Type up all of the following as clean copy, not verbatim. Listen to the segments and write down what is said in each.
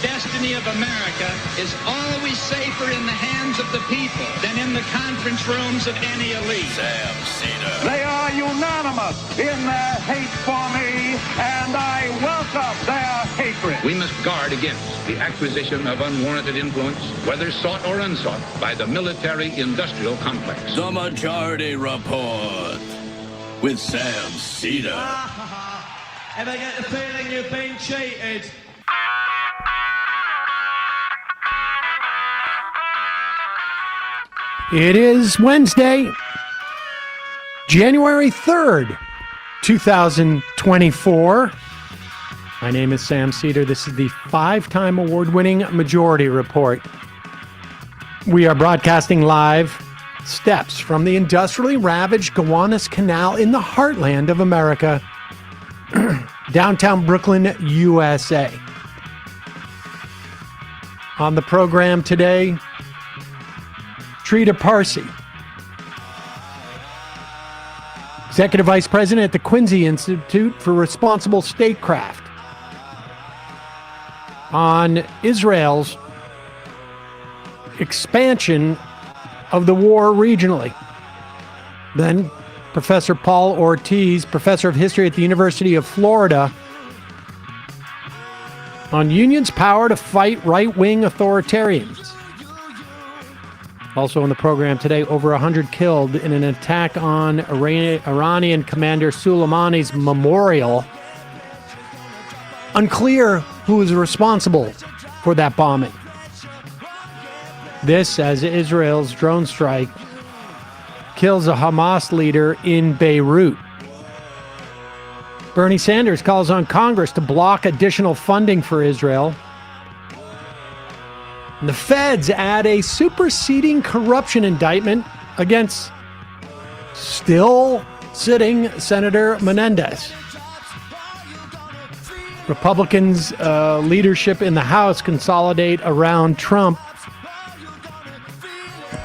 destiny of America is always safer in the hands of the people than in the conference rooms of any elite. Sam Seder. They are unanimous in their hate for me, and I welcome their hatred. We must guard against the acquisition of unwarranted influence, whether sought or unsought, by the military-industrial complex. The Majority Report with Sam Seder. Ever get the feeling you've been cheated? It is Wednesday, January 3rd, 2024. My name is Sam Seder. This is the 5-time award-winning Majority Report. We are broadcasting live steps from the industrially ravaged Gowanus Canal in the heartland of America, downtown Brooklyn, USA. On the program today, Trita Parsi, Executive Vice President at the Quincy Institute for Responsible Statecraft, on Israel's expansion of the war regionally. Then Professor Paul Ortiz, Professor of History at the University of Florida, on unions' power to fight right-wing authoritarians. Also on the program today, over 100 killed in an attack on Iranian Commander Soleimani's memorial. Unclear who is responsible for that bombing. This as Israel's drone strike kills a Hamas leader in Beirut. Bernie Sanders calls on Congress to block additional funding for Israel. And the feds add a superseding corruption indictment against still sitting Senator Menendez. Republicans' leadership in the House consolidate around Trump.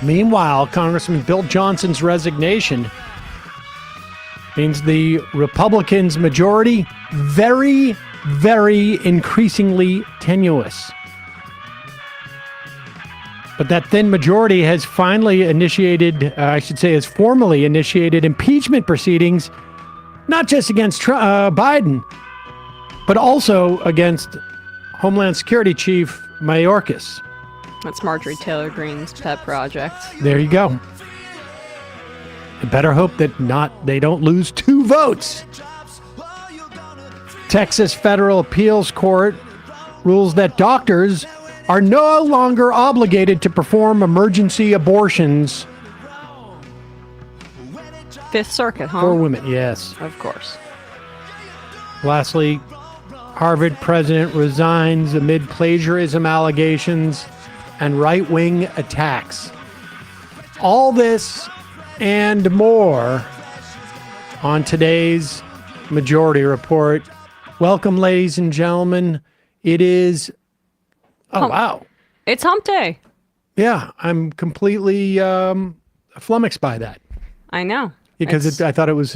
Meanwhile, Congressman Bill Johnson's resignation means the Republicans' majority very, very increasingly tenuous. But that thin majority has finally initiated, has formally initiated impeachment proceedings, not just against Biden, but also against Homeland Security Chief Mayorkas. That's Marjorie Taylor Greene's pet project. There you go. I better hope that they don't lose 2 votes. Texas Federal Appeals Court rules that doctors are no longer obligated to perform emergency abortions. Fifth Circuit, huh? For women, yes. Of course. Lastly, Harvard president resigns amid plagiarism allegations and right-wing attacks. All this and more on today's Majority Report. Welcome, ladies and gentlemen. It is... wow. It's Hump Day. Yeah, I'm completely flummoxed by that. I know. Because I thought it was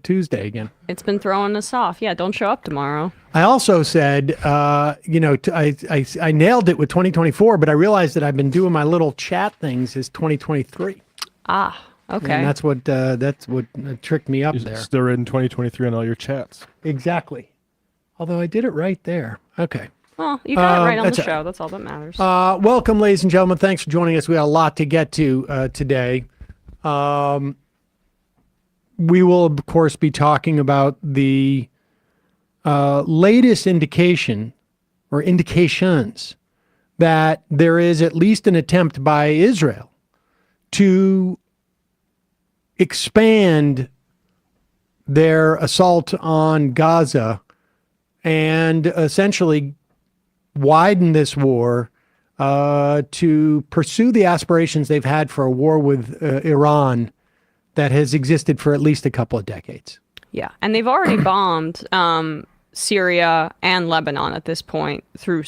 Tuesday again. It's been throwing us off. Yeah, don't show up tomorrow. I also said, I nailed it with 2024, but I realized that I've been doing my little chat things as 2023. Ah, okay. And that's what tricked me up there. Still in 2023 on all your chats. Exactly. Although I did it right there. Okay. Well, you got it right on the show. That's all that matters. Welcome, ladies and gentlemen. Thanks for joining us. We got a lot to get to today. We will, of course, be talking about the latest indications that there is at least an attempt by Israel to expand their assault on Gaza and essentially widen this war to pursue the aspirations they've had for a war with Iran that has existed for at least a couple of decades. Yeah, and they've already bombed Syria and Lebanon at this point through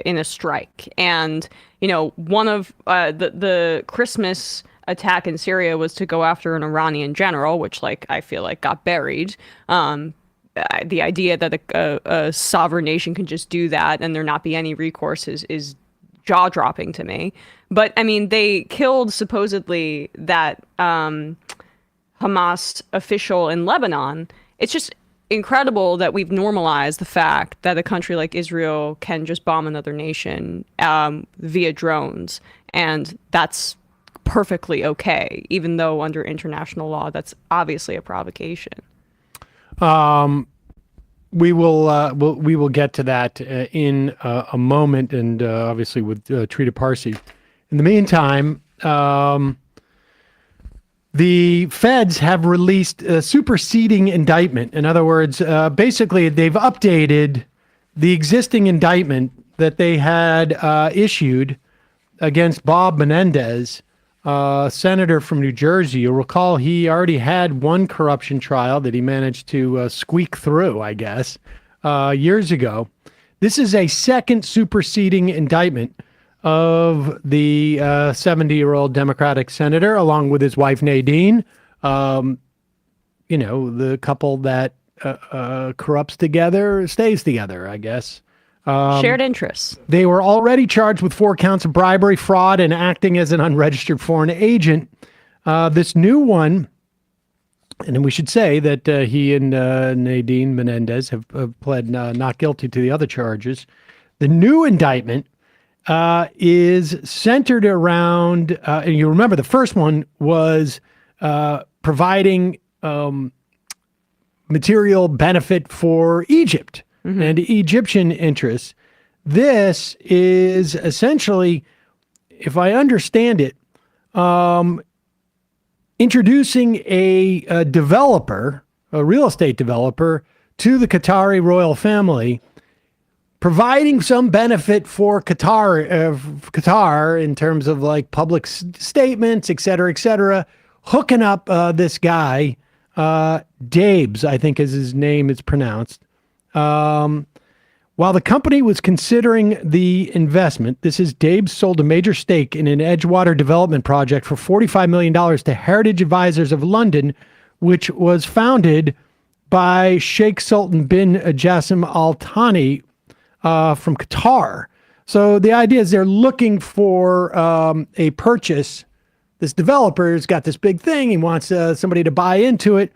in a strike. And one of the Christmas attack in Syria was to go after an Iranian general, which I feel like got buried. the idea that a sovereign nation can just do that and there not be any recourse is jaw-dropping to me. But I mean, they killed supposedly that Hamas official in Lebanon. It's just incredible that we've normalized the fact that a country like Israel can just bomb another nation via drones, and that's perfectly okay, even though under international law that's obviously a provocation. We will get to that in a moment, and obviously with Trita Parsi. In the meantime, the feds have released a superseding indictment. In other words, basically they've updated the existing indictment that they had issued against Bob Menendez, senator from New Jersey. You'll recall he already had one corruption trial that he managed to squeak through, I guess, years ago. This is a second superseding indictment of the 70-year-old Democratic senator, along with his wife Nadine. The couple that corrupts together stays together, I guess. Shared interests. They were already charged with 4 counts of bribery, fraud, and acting as an unregistered foreign agent. This new one, and we should say that he and Nadine Menendez have pled not guilty to the other charges. The new indictment is centered around, and you remember the first one was providing material benefit for Egypt and Egyptian interests. This is essentially, if I understand it, introducing a developer, a real estate developer, to the Qatari royal family, providing some benefit for Qatar in terms of like public statements, et cetera, hooking up this guy, Dabes, I think is his name is pronounced. While the company was considering the investment, this is Dabes sold a major stake in an Edgewater development project for $45 million to Heritage Advisors of London, which was founded by Sheikh Sultan bin Jassim Al Thani from Qatar. So the idea is they're looking for a purchase. This developer's got this big thing. He wants somebody to buy into it.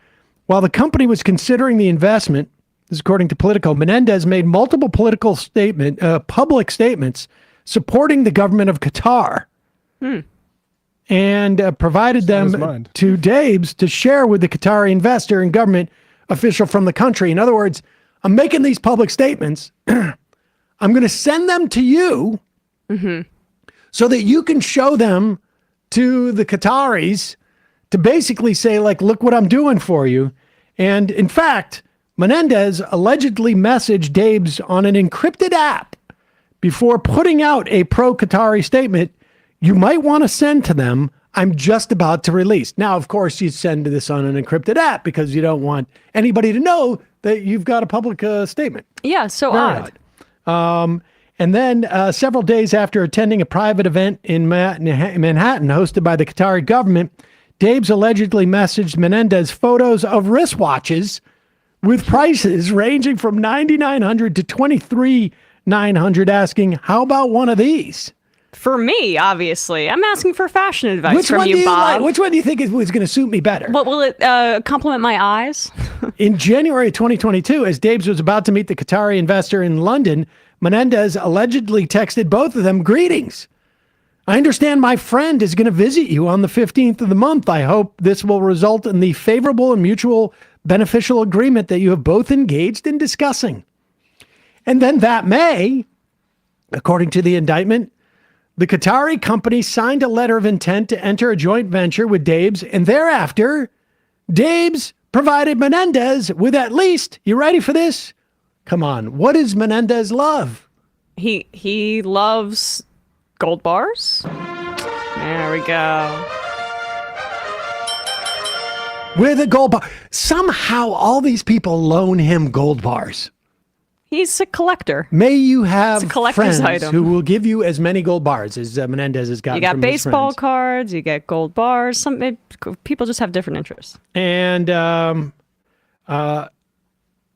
While the company was considering the investment, this is according to Politico, Menendez made multiple public statements supporting the government of Qatar and provided them to Dabes to share with the Qatari investor and government official from the country. In other words, I'm making these public statements. I'm going to send them to you so that you can show them to the Qataris to basically say, like, look what I'm doing for you. And in fact, Menendez allegedly messaged Dabes on an encrypted app before putting out a pro-Qatari statement you might want to send to them. I'm just about to release. Now, of course, you send this on an encrypted app because you don't want anybody to know that you've got a public statement. Yeah, so Very odd. And then several days after attending a private event in Manhattan hosted by the Qatari government, Dabes allegedly messaged Menendez photos of wristwatches with prices ranging from $9,900 to $23,900, asking, how about one of these? For me, obviously. I'm asking for fashion advice from you, Bob. Which one do you think was going to suit me better? What will it compliment my eyes? In January 2022, as Dabes was about to meet the Qatari investor in London, Menendez allegedly texted both of them, greetings. I understand my friend is going to visit you on the 15th of the month. I hope this will result in the favorable and mutual beneficial agreement that you have both engaged in discussing. And then that May, according to the indictment, the Qatari company signed a letter of intent to enter a joint venture with Dabes, and thereafter, Dabes provided Menendez with at least, you ready for this? Come on, what does Menendez love? He loves gold bars. There we go. With a gold bar. Somehow all these people loan him gold bars. He's a collector. May you have friends item. who will give you as many gold bars as Menendez has gotten. You got from baseball his friends. cards, you get gold bars. People just have different interests. And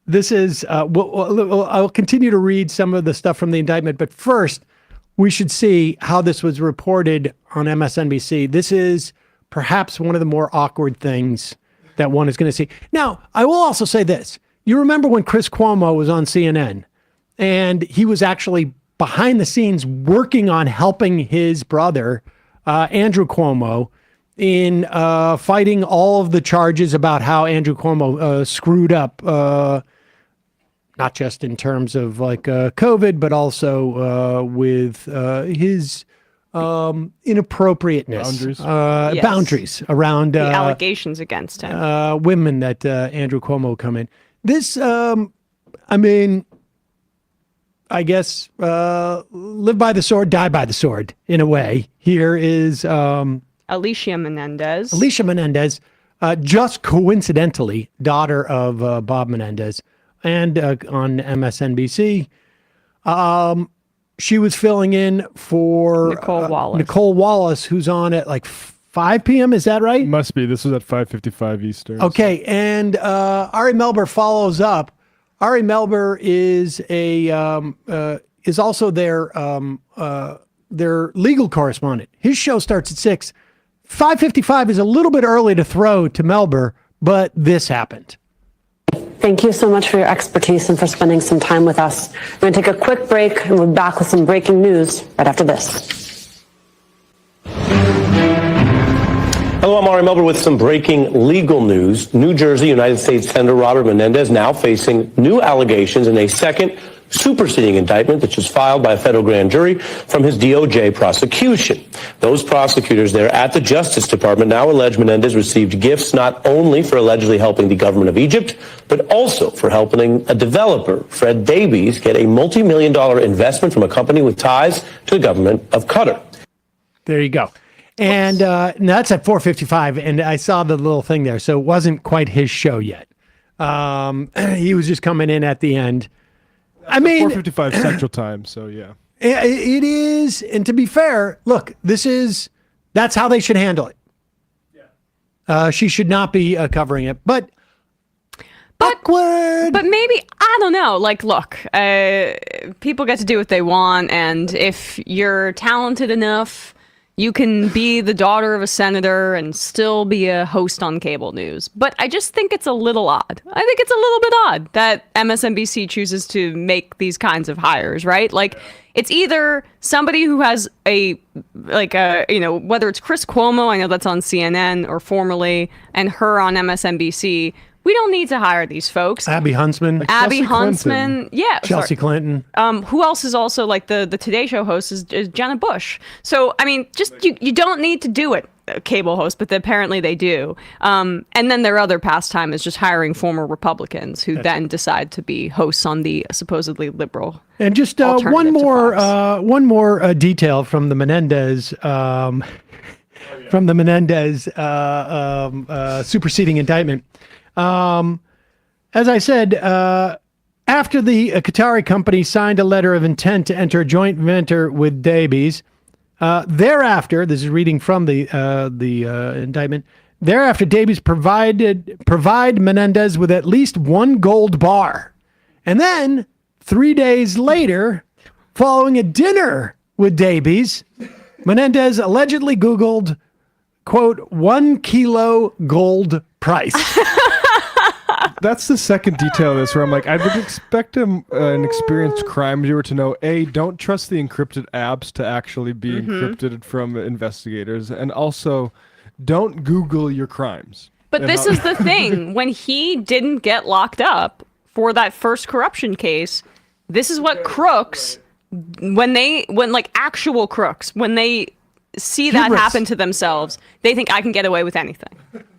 This is, I'll continue to read some of the stuff from the indictment, but first, we should see how this was reported on MSNBC. This is perhaps one of the more awkward things that one is going to see. Now, I will also say this. You remember when Chris Cuomo was on CNN, and he was actually behind the scenes working on helping his brother, Andrew Cuomo, in fighting all of the charges about how Andrew Cuomo screwed up, not just in terms of like COVID, but also with his inappropriateness, boundaries around the allegations against him, women that Andrew Cuomo come in. This, I mean, I guess live by the sword, die by the sword in a way. Here is Alicia Menendez. Alicia Menendez, just coincidentally, daughter of Bob Menendez, and on MSNBC. She was filling in for Nicole Wallace, who's on at like 5 p.m. Is that right? Must be. This was at 5:55 Eastern. Okay, and Ari Melber follows up. Ari Melber is is also their legal correspondent. His show starts at 6. 5:55 is a little bit early to throw to Melber, but this happened. Thank you so much for your expertise and for spending some time with us. We're going to take a quick break and we'll be back with some breaking news right after this. Hello, I'm Ari Melber with some breaking legal news. New Jersey United States Senator Robert Menendez now facing new allegations in a second superseding indictment that was filed by a federal grand jury from his DOJ prosecution. Those prosecutors there at the Justice Department now allege Menendez received gifts not only for allegedly helping the government of Egypt, but also for helping a developer, Fred Davies, get a multi-million-dollar investment from a company with ties to the government of Qatar. There you go. And that's at 4:55, and I saw the little thing there, so it wasn't quite his show yet. He was just coming in at the end. I mean, 4:55 Central Time, so yeah. It is, and to be fair, look, that's how they should handle it. Yeah. She should not be covering it, but awkward. But maybe, I don't know, like, look, people get to do what they want, and if you're talented enough, you can be the daughter of a senator and still be a host on cable news. But I just think it's a little odd. I think it's a little bit odd that MSNBC chooses to make these kinds of hires, right? Like, it's either somebody who has whether it's Chris Cuomo, I know that's on CNN or formerly, and her on MSNBC. We don't need to hire these folks. Abby Huntsman. Yeah. Chelsea Clinton. Who else is also like the Today Show host is Jenna Bush. So, I mean, just you don't need to do it, cable host, but apparently they do. And then their other pastime is just hiring former Republicans who then decide to be hosts on the supposedly liberal. And just one more detail from the Menendez superseding indictment. As I said, after the Qatari company signed a letter of intent to enter a joint venture with Davies, thereafter, this is reading from the indictment, thereafter Davies provide Menendez with at least one gold bar. And then 3 days later, following a dinner with Davies, Menendez allegedly Googled, quote, 1 kilo gold price. That's the second detail of this where I'm like, I would expect an experienced crime viewer to know, A, don't trust the encrypted apps to actually be encrypted from investigators, and also don't Google your crimes. But this is the thing. When he didn't get locked up for that first corruption case, this is what crooks, when actual crooks, when they see that happen to themselves, they think I can get away with anything.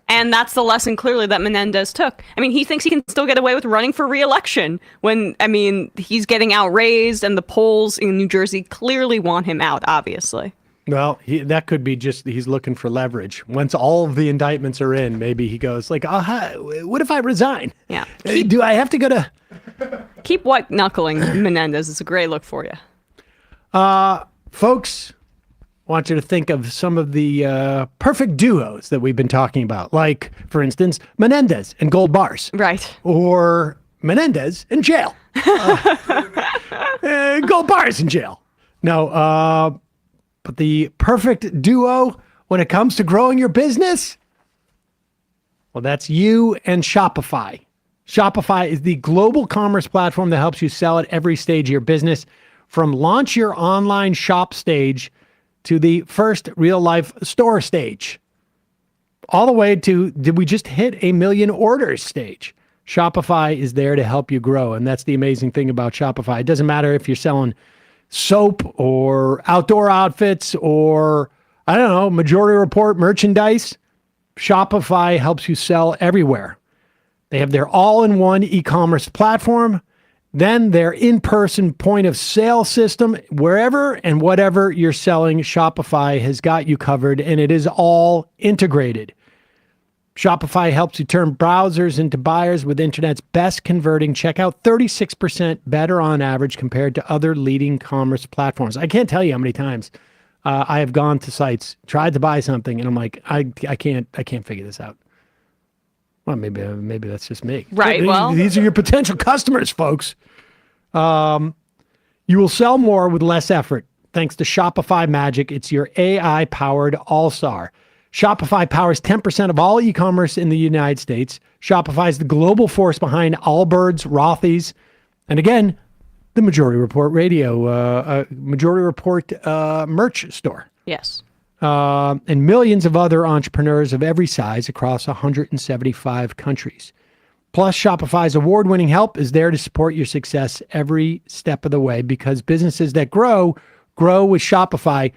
And that's the lesson clearly that Menendez took. I mean, he thinks he can still get away with running for re-election when, I mean, he's getting outraised and the polls in New Jersey clearly want him out, obviously. Well, that could be just he's looking for leverage. Once all of the indictments are in, maybe he goes like, what if I resign? Yeah. Do I have to go to... Keep white-knuckling Menendez. It's a great look for you. Folks, I want you to think of some of the perfect duos that we've been talking about. Like, for instance, Menendez and gold bars. Right. Or Menendez in jail. Gold bars in jail. No, but the perfect duo when it comes to growing your business, well, that's you and Shopify. Shopify is the global commerce platform that helps you sell at every stage of your business, from launch your online shop stage to the first real life store stage, all the way to, did we just hit 1 million orders stage? Shopify is there to help you grow. And that's the amazing thing about Shopify. It doesn't matter if you're selling soap or outdoor outfits or, I don't know, Majority Report merchandise. Shopify helps you sell everywhere. They have their all-in-one e-commerce platform, then their in-person point of sale system. Wherever and whatever you're selling, Shopify has got you covered, and it is all integrated. Shopify helps you turn browsers into buyers with internet's best converting checkout, 36% better on average compared to other leading commerce platforms. I can't tell you how many times I have gone to sites, tried to buy something, and I'm like, I can't figure this out. Well, maybe that's just me. Right. These are your potential customers, folks. You will sell more with less effort thanks to Shopify Magic. It's your AI-powered all-star. Shopify powers 10% of all e-commerce in the United States. Shopify is the global force behind Allbirds, Rothy's, and again, the Majority Report Majority Report merch store. Yes. And millions of other entrepreneurs of every size across 175 countries. Plus, Shopify's award-winning help is there to support your success every step of the way, because businesses that grow with Shopify.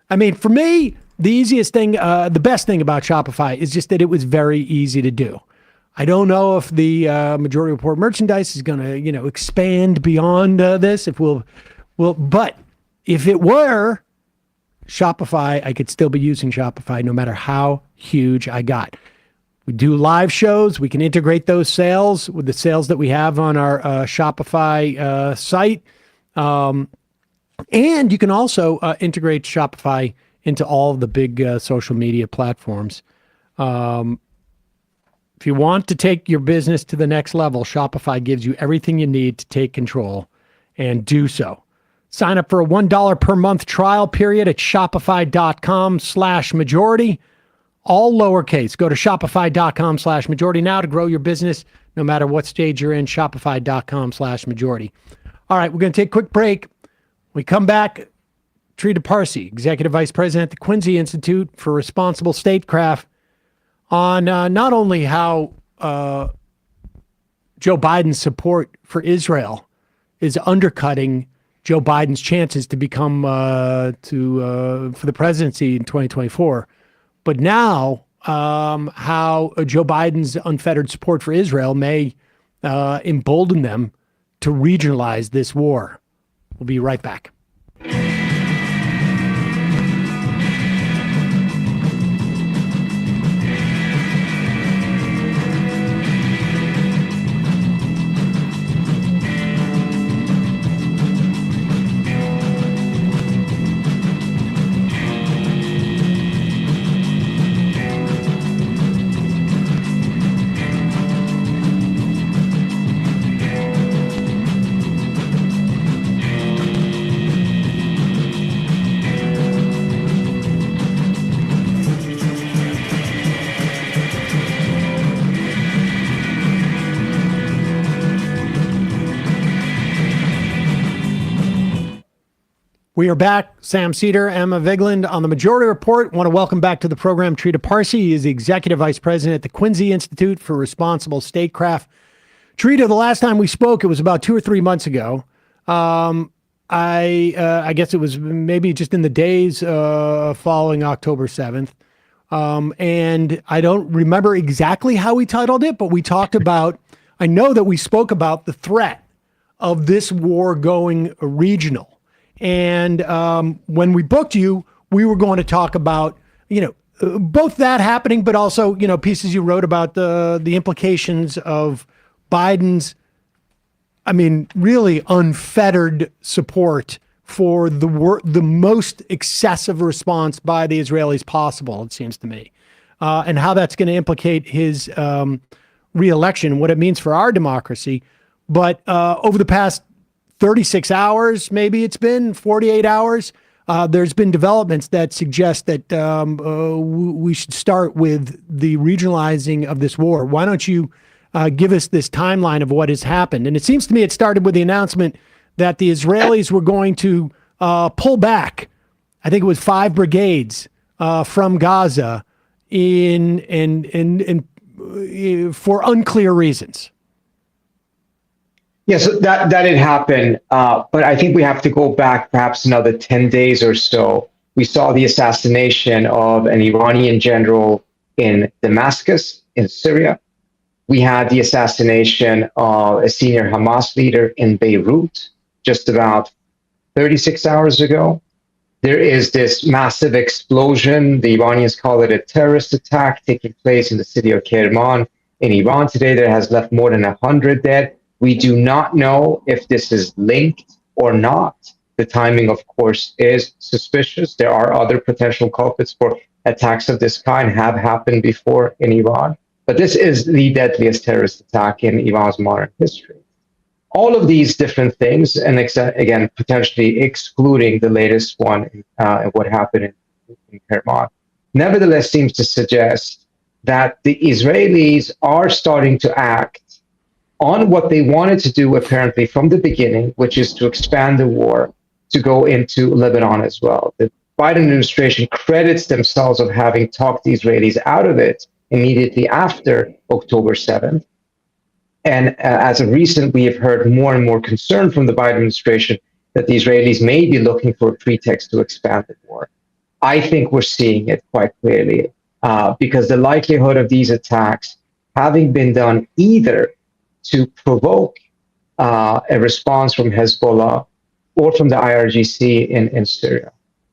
I mean, for me, the easiest thing, the best thing about Shopify is just that it was very easy to do. I don't know if the Majority Report merchandise is going to, expand beyond this. But if it were Shopify, I could still be using Shopify no matter how huge I got. We do live shows. We can integrate those sales with the sales that we have on our Shopify site. And you can also integrate Shopify into all of the big social media platforms. If you want to take your business to the next level, Shopify gives you everything you need to take control and do so. Sign up for a $1 per month trial period at shopify.com/majority. All lowercase. Go to shopify.com/majority now to grow your business no matter what stage you're in. Shopify.com/majority. All right, we're going to take a quick break. We come back. Trita Parsi, Executive Vice President at the Quincy Institute for Responsible Statecraft, on not only how Joe Biden's support for Israel is undercutting Joe Biden's chances to become for the presidency in 2024, but now how Joe Biden's unfettered support for Israel may embolden them to regionalize this war. We'll be right back. We are back. Sam Seder, Emma Vigland on the Majority Report. Want to welcome back to the program Trita Parsi. He is the Executive Vice President at the Quincy Institute for Responsible Statecraft. Trita, the last time we spoke, it was about 2 or 3 months ago. I guess it was maybe just in the days following October 7th. And I don't remember exactly how we titled it, but we talked about, I know that we spoke about the threat of this war going regional. And when we booked you, we were going to talk about, both that happening, but also, pieces you wrote about the implications of Biden's, really unfettered support for the most excessive response by the Israelis possible, it seems to me, and how that's going to implicate his reelection, what it means for our democracy. But over the past 36 hours, maybe it's been 48 hours, there's been developments that suggest that we should start with the regionalizing of this war. Why don't you give us this timeline of what has happened? And it seems to me it started with the announcement that the Israelis were going to pull back, I think it was 5 brigades from Gaza for unclear reasons. Yes, that did happen. But I think we have to go back perhaps another 10 days or so. We saw the assassination of an Iranian general in Damascus, in Syria. We had the assassination of a senior Hamas leader in Beirut just about 36 hours ago. There is this massive explosion. The Iranians call it a terrorist attack taking place in the city of Kerman in Iran today that has left more than 100 dead. We do not know if this is linked or not. The timing, of course, is suspicious. There are other potential culprits for attacks of this kind have happened before in Iran. But this is the deadliest terrorist attack in Iran's modern history. All of these different things, and again, potentially excluding the latest one, what happened in Kerman, nevertheless seems to suggest that the Israelis are starting to act on what they wanted to do apparently from the beginning, which is to expand the war to go into Lebanon as well. The Biden administration credits themselves of having talked the Israelis out of it immediately after October 7th. And as of recent, we have heard more and more concern from the Biden administration that the Israelis may be looking for a pretext to expand the war. I think we're seeing it quite clearly because the likelihood of these attacks having been done either to provoke a response from Hezbollah or from the IRGC in Syria,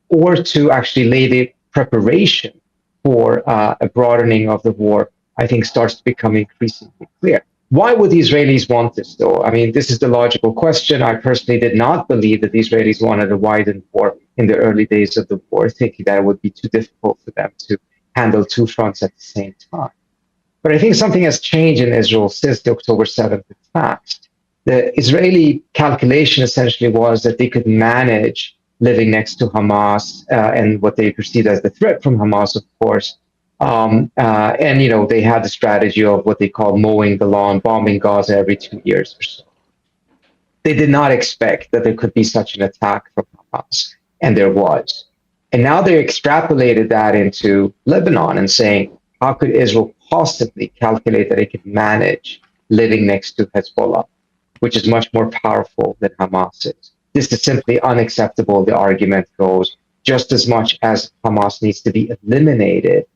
or to actually lay the preparation for a broadening of the war, I think starts to become increasingly clear. Why would the Israelis want this, though? I mean, this is the logical question. I personally did not believe that the Israelis wanted a widened war in the early days of the war, thinking that it would be too difficult for them to handle 2 fronts at the same time. But I think something has changed in Israel since the October 7th attacks. The Israeli calculation essentially was that they could manage living next to Hamas and what they perceived as the threat from Hamas, of course. And, they had the strategy of what they call mowing the lawn, bombing Gaza every 2 years or so. They did not expect that there could be such an attack from Hamas, and there was. And now they extrapolated that into Lebanon and saying, how could Israel possibly calculate that it could manage living next to Hezbollah, which is much more powerful than Hamas is? This is simply unacceptable, the argument goes, just as much as Hamas needs to be eliminated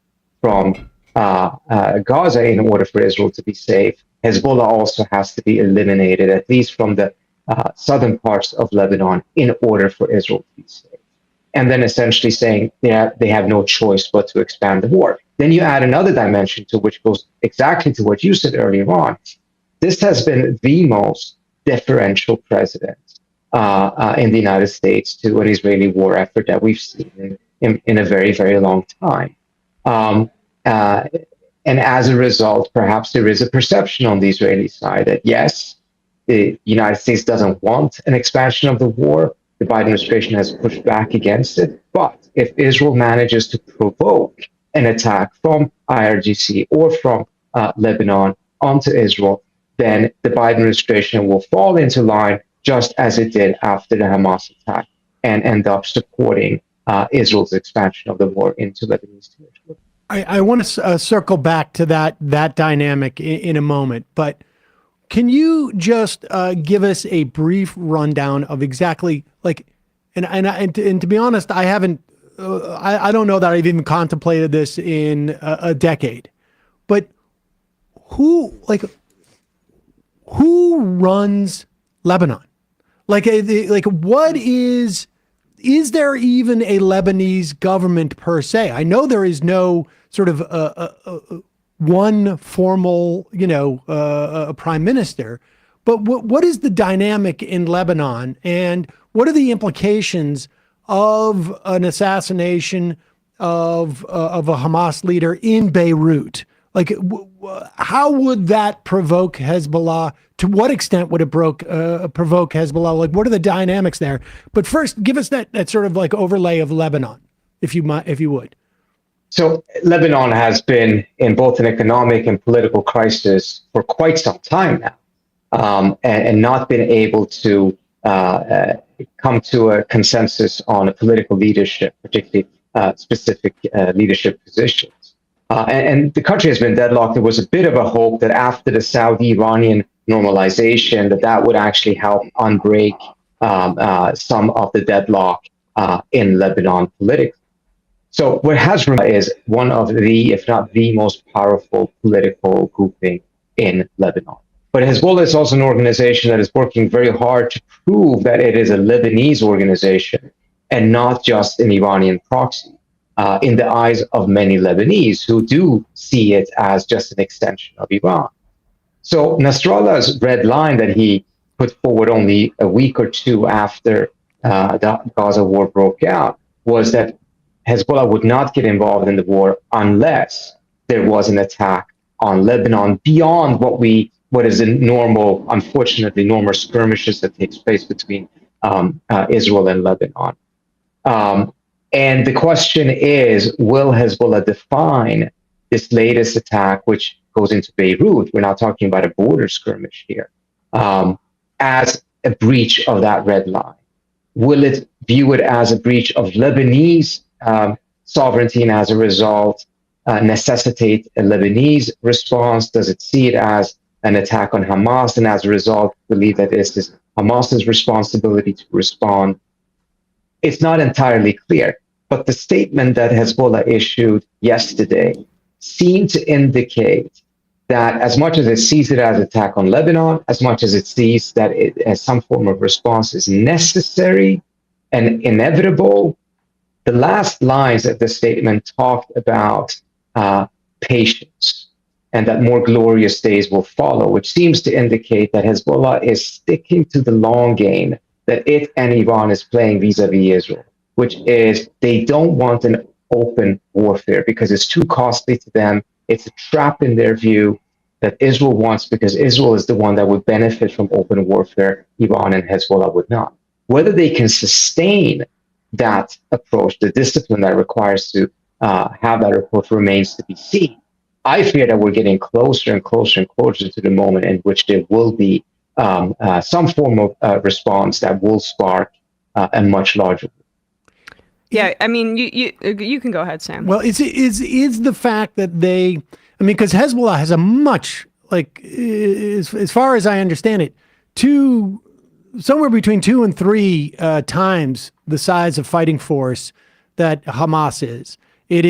from Gaza in order for Israel to be safe. Hezbollah also has to be eliminated, at least from the southern parts of Lebanon, in order for Israel to be safe. And then essentially saying they have no choice but to expand the war. Then you add another dimension to which goes exactly to what you said earlier on. This has been the most deferential president in the United States to an Israeli war effort that we've seen in a very, very long time. And as a result, perhaps there is a perception on the Israeli side that, yes, the United States doesn't want an expansion of the war. The Biden administration has pushed back against it. But if Israel manages to provoke an attack from IRGC or from Lebanon onto Israel, then the Biden administration will fall into line just as it did after the Hamas attack and end up supporting Israel's expansion of the war into Lebanese territory. I want to circle back to that dynamic in a moment, but can you just give us a brief rundown of exactly and to be honest, I haven't, I don't know that I've even contemplated this in a decade, but who runs Lebanon? What is there even a Lebanese government per se? I know there is no sort of one formal, prime minister, but what is the dynamic in Lebanon, and what are the implications of an assassination of a Hamas leader in Beirut? Like, how would that provoke Hezbollah? To what extent would it provoke Hezbollah? Like, what are the dynamics there? But first, give us that sort of like overlay of Lebanon, if you would. So Lebanon has been in both an economic and political crisis for quite some time now, and not been able to come to a consensus on a political leadership, particularly specific leadership positions. And the country has been deadlocked. There was a bit of a hope that after the Saudi-Iranian normalization, that would actually help unbreak some of the deadlock in Lebanon politically. So what Hezbollah is one of the, if not the most powerful political grouping in Lebanon. But Hezbollah is also an organization that is working very hard to prove that it is a Lebanese organization and not just an Iranian proxy. In the eyes of many Lebanese who do see it as just an extension of Iran. So Nasrallah's red line that he put forward only a week or two after the Gaza war broke out was that Hezbollah would not get involved in the war unless there was an attack on Lebanon beyond what is a normal, unfortunately, normal skirmishes that takes place between Israel and Lebanon. And the question is, will Hezbollah define this latest attack, which goes into Beirut, we're not talking about a border skirmish here, as a breach of that red line? Will it view it as a breach of Lebanese sovereignty and as a result necessitate a Lebanese response? Does it see it as an attack on Hamas and as a result believe that it is Hamas's responsibility to respond? It's not entirely clear. But the statement that Hezbollah issued yesterday seemed to indicate that as much as it sees it as an attack on Lebanon, as much as it sees that it as some form of response is necessary and inevitable, the last lines of the statement talked about patience and that more glorious days will follow, which seems to indicate that Hezbollah is sticking to the long game that it and Iran is playing vis-a-vis Israel, which is they don't want an open warfare because it's too costly to them. It's a trap in their view that Israel wants because Israel is the one that would benefit from open warfare. Iran and Hezbollah would not. Whether they can sustain that approach, the discipline that requires to have that approach remains to be seen. I fear that we're getting closer and closer and closer to the moment in which there will be some form of response that will spark a much larger. Yeah, I mean, you can go ahead, Sam. Well, is the fact that because Hezbollah has a much, like, as far as I understand it, somewhere between 2 and 3 times the size of fighting force that Hamas is. It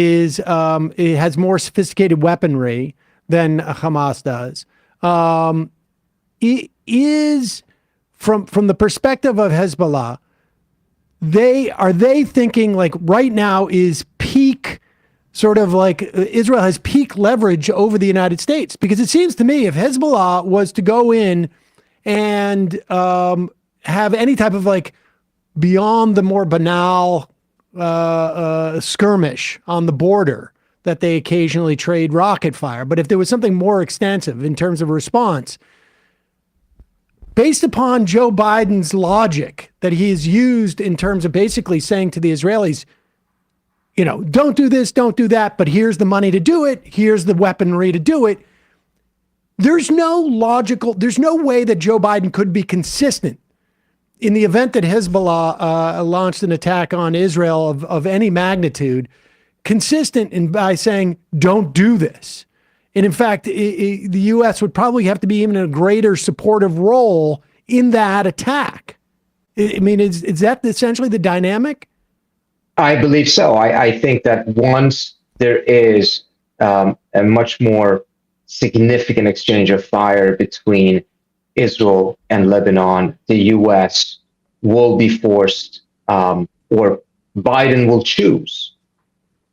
has more sophisticated weaponry than Hamas does. It is from the perspective of Hezbollah, are they thinking like right now is peak, sort of like Israel has peak leverage over the United States? Because it seems to me if Hezbollah was to go in and have any type of like beyond the more banal skirmish on the border that they occasionally trade rocket fire, but if there was something more extensive in terms of response, based upon Joe Biden's logic that he has used in terms of basically saying to the Israelis, don't do this, don't do that, but here's the money to do it, here's the weaponry to do it. There's no way that Joe Biden could be consistent in the event that Hezbollah launched an attack on Israel of any magnitude, consistent by saying, don't do this. And in fact, the U.S. would probably have to be even in a greater supportive role in that attack. I mean, is that essentially the dynamic? I believe so. I think that once there is a much more significant exchange of fire between Israel and Lebanon, the U.S. will be forced, or Biden will choose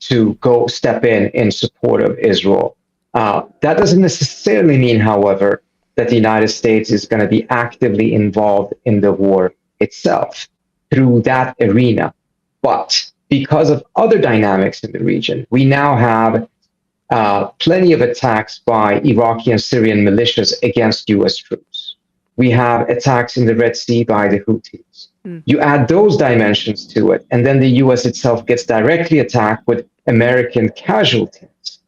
to step in support of Israel. That doesn't necessarily mean, however, that the United States is going to be actively involved in the war itself through that arena. But because of other dynamics in the region, we now have plenty of attacks by Iraqi and Syrian militias against US troops. We have attacks in the Red Sea by the Houthis. You add those dimensions to it, and then the US itself gets directly attacked with American casualties.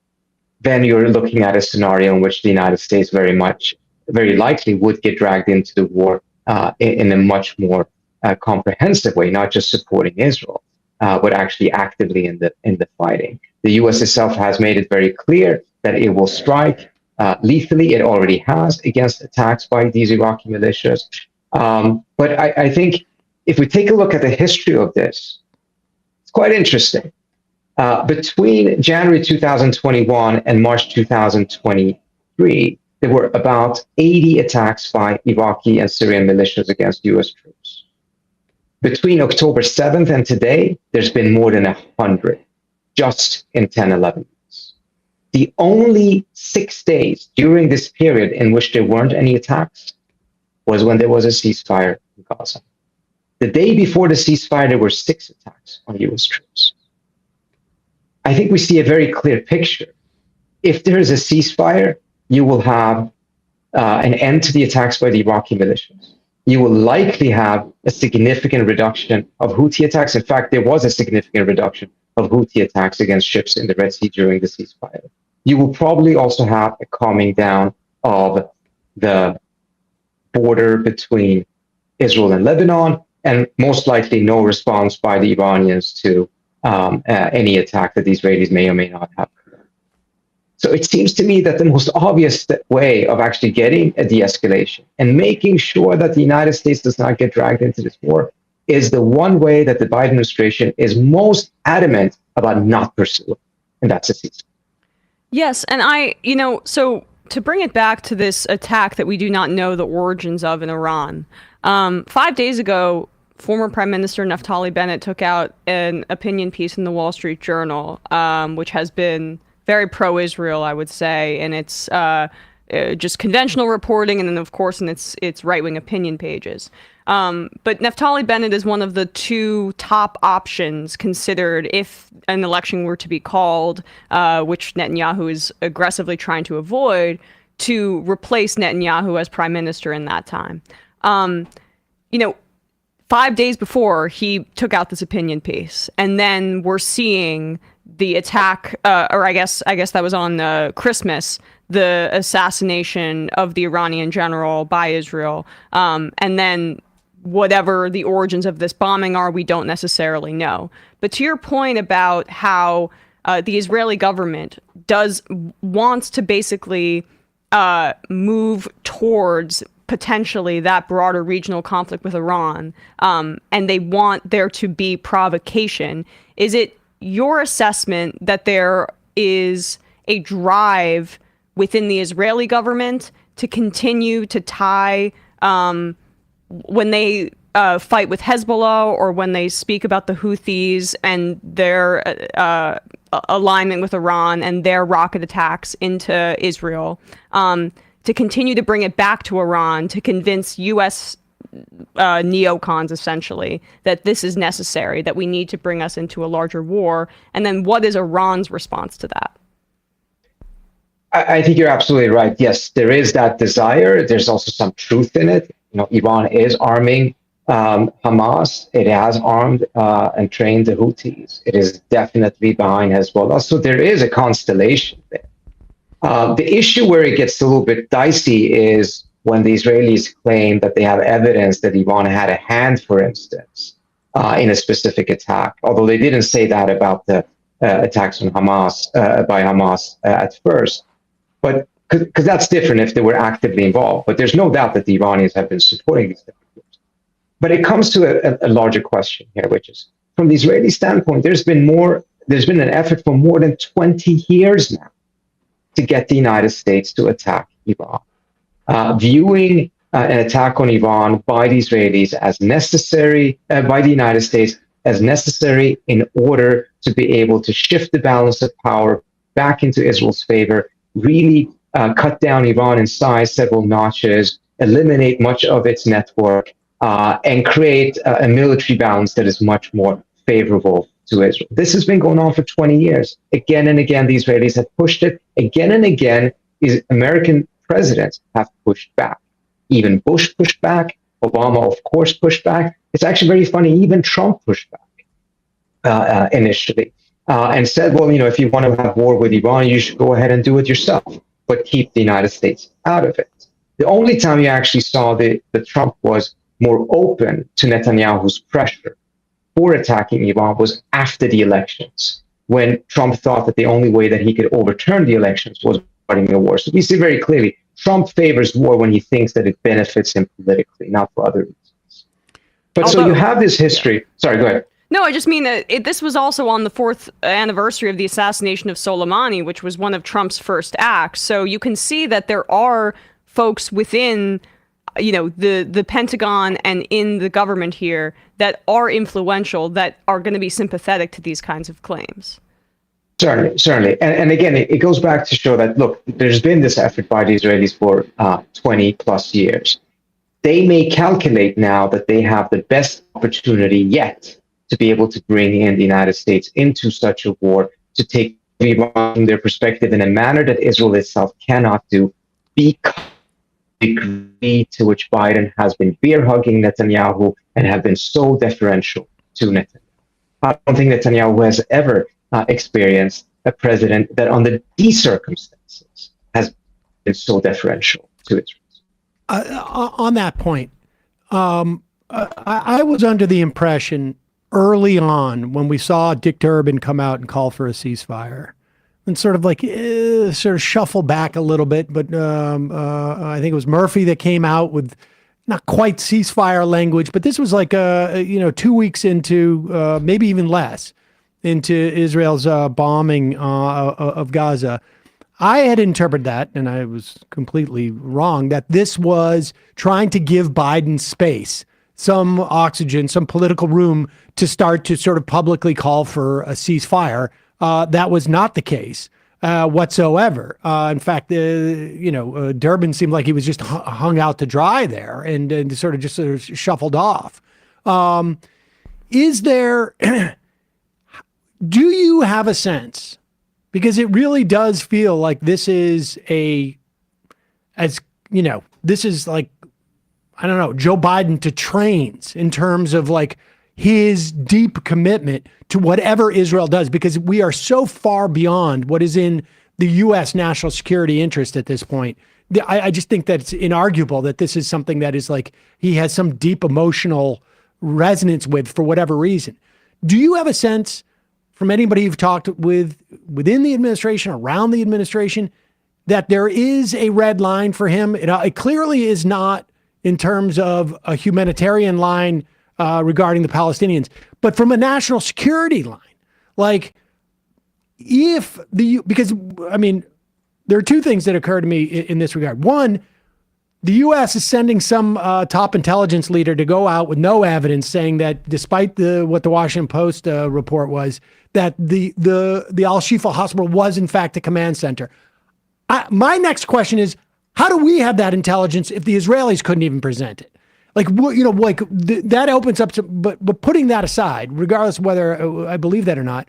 Then you're looking at a scenario in which the United States very likely would get dragged into the war in a much more comprehensive way, not just supporting Israel, but actually actively in the fighting. The U.S. itself has made it very clear that it will strike lethally. It already has against attacks by these Iraqi militias. But I think if we take a look at the history of this, it's quite interesting. Between January 2021 and March 2023, there were about 80 attacks by Iraqi and Syrian militias against U.S. troops. Between October 7th and today, there's been more than 100 just in 10, 11 months. The only 6 days during this period in which there weren't any attacks was when there was a ceasefire in Gaza. The day before the ceasefire, there were 6 attacks on U.S. troops. I think we see a very clear picture. If there is a ceasefire, you will have an end to the attacks by the Iraqi militias. You will likely have a significant reduction of Houthi attacks. In fact, there was a significant reduction of Houthi attacks against ships in the Red Sea during the ceasefire. You will probably also have a calming down of the border between Israel and Lebanon, and most likely no response by the Iranians to any attack that the Israelis may or may not have. So it seems to me that the most obvious way of actually getting a de-escalation and making sure that the United States does not get dragged into this war is the one way that the Biden administration is most adamant about not pursuing, and that's a ceasefire. Yes, and so to bring it back to this attack that we do not know the origins of in Iran, 5 days ago, former Prime Minister Naftali Bennett took out an opinion piece in the Wall Street Journal, which has been very pro-Israel, I would say, and it's just conventional reporting, and then of course in its right-wing opinion pages. But Naftali Bennett is one of the 2 top options considered if an election were to be called, which Netanyahu is aggressively trying to avoid, to replace Netanyahu as prime minister in that time. 5 days before he took out this opinion piece, and then we're seeing the attack, or I guess that was on Christmas, the assassination of the Iranian general by Israel, and then whatever the origins of this bombing are, we don't necessarily know. But to your point about how the Israeli government wants to basically move towards potentially that broader regional conflict with Iran, and they want there to be provocation, is it your assessment that there is a drive within the Israeli government to continue to tie, when they fight with Hezbollah or when they speak about the Houthis and their alignment with Iran and their rocket attacks into Israel, to continue to bring it back to Iran, to convince U.S. neocons, essentially, that this is necessary, that we need to bring us into a larger war? And then what is Iran's response to that? I think you're absolutely right. Yes, there is that desire. There's also some truth in it. Iran is arming Hamas. It has armed and trained the Houthis. It is definitely behind Hezbollah. So there is a constellation there. The issue where it gets a little bit dicey is when the Israelis claim that they have evidence that Iran had a hand, for instance, in a specific attack, although they didn't say that about the attacks on Hamas by Hamas at first. But because that's different if they were actively involved. But there's no doubt that the Iranians have been supporting these different groups. But it comes to a larger question here, which is, from the Israeli standpoint, there's been an effort for more than 20 years now to get the United States to attack Iran. Viewing an attack on Iran by the Israelis as necessary, by the United States as necessary in order to be able to shift the balance of power back into Israel's favor, really cut down Iran in size several notches, eliminate much of its network, and create a military balance that is much more favorable to Israel. This has been going on for 20 years. Again and again, the Israelis have pushed it. Again and again, American presidents have pushed back. Even Bush pushed back. Obama, of course, pushed back. It's actually very funny. Even Trump pushed back initially and said, well, if you want to have war with Iran, you should go ahead and do it yourself, but keep the United States out of it. The only time you actually saw that Trump was more open to Netanyahu's pressure for attacking Iran was after the elections, when Trump thought that the only way that he could overturn the elections was starting a war. So we see very clearly Trump favors war when he thinks that it benefits him politically, not for other reasons. But so you have this history. Sorry, go ahead. No, I just mean that this was also on the 4th anniversary of the assassination of Soleimani, which was one of Trump's first acts. So you can see that there are folks within, the Pentagon and in the government here that are influential, that are going to be sympathetic to these kinds of claims. Certainly. And again, it goes back to show that, look, there's been this effort by the Israelis for 20 plus years. They may calculate now that they have the best opportunity yet to be able to bring in the United States into such a war, to take Iran from their perspective in a manner that Israel itself cannot do, because the degree to which Biden has been bear-hugging Netanyahu and have been so deferential to Netanyahu. I don't think Netanyahu has ever experienced a president that under these circumstances has been so deferential to Israel. On that point, I was under the impression early on when we saw Dick Durbin come out and call for a ceasefire and sort of shuffle back a little bit. But I think it was Murphy that came out with not quite ceasefire language, but this was 2 weeks into, maybe even less, into Israel's bombing of Gaza. I had interpreted that, and I was completely wrong, that this was trying to give Biden space, some oxygen, some political room to start to sort of publicly call for a ceasefire. That was not the case whatsoever. In fact, Durbin seemed like he was just hung out to dry there and sort of shuffled off. Is there, do you have a sense? Because it really does feel like this is this is like, I don't know, Joe Biden to trains in terms of like his deep commitment to whatever Israel does, because we are so far beyond what is in the U.S. national security interest at this point. I just think that it's inarguable that this is something that is like he has some deep emotional resonance with for whatever reason. Do you have a sense from anybody you've talked with within the administration, around the administration, that there is a red line for him? It clearly is not in terms of a humanitarian line regarding the Palestinians, but from a national security line. Like, because there are two things that occur to me in this regard. One, the U.S. is sending some top intelligence leader to go out with no evidence, saying that despite what the Washington Post report was, that the Al-Shifa hospital was in fact a command center. My next question is, how do we have that intelligence if the Israelis couldn't even present it? That opens up to, but putting that aside, regardless of whether I believe that or not,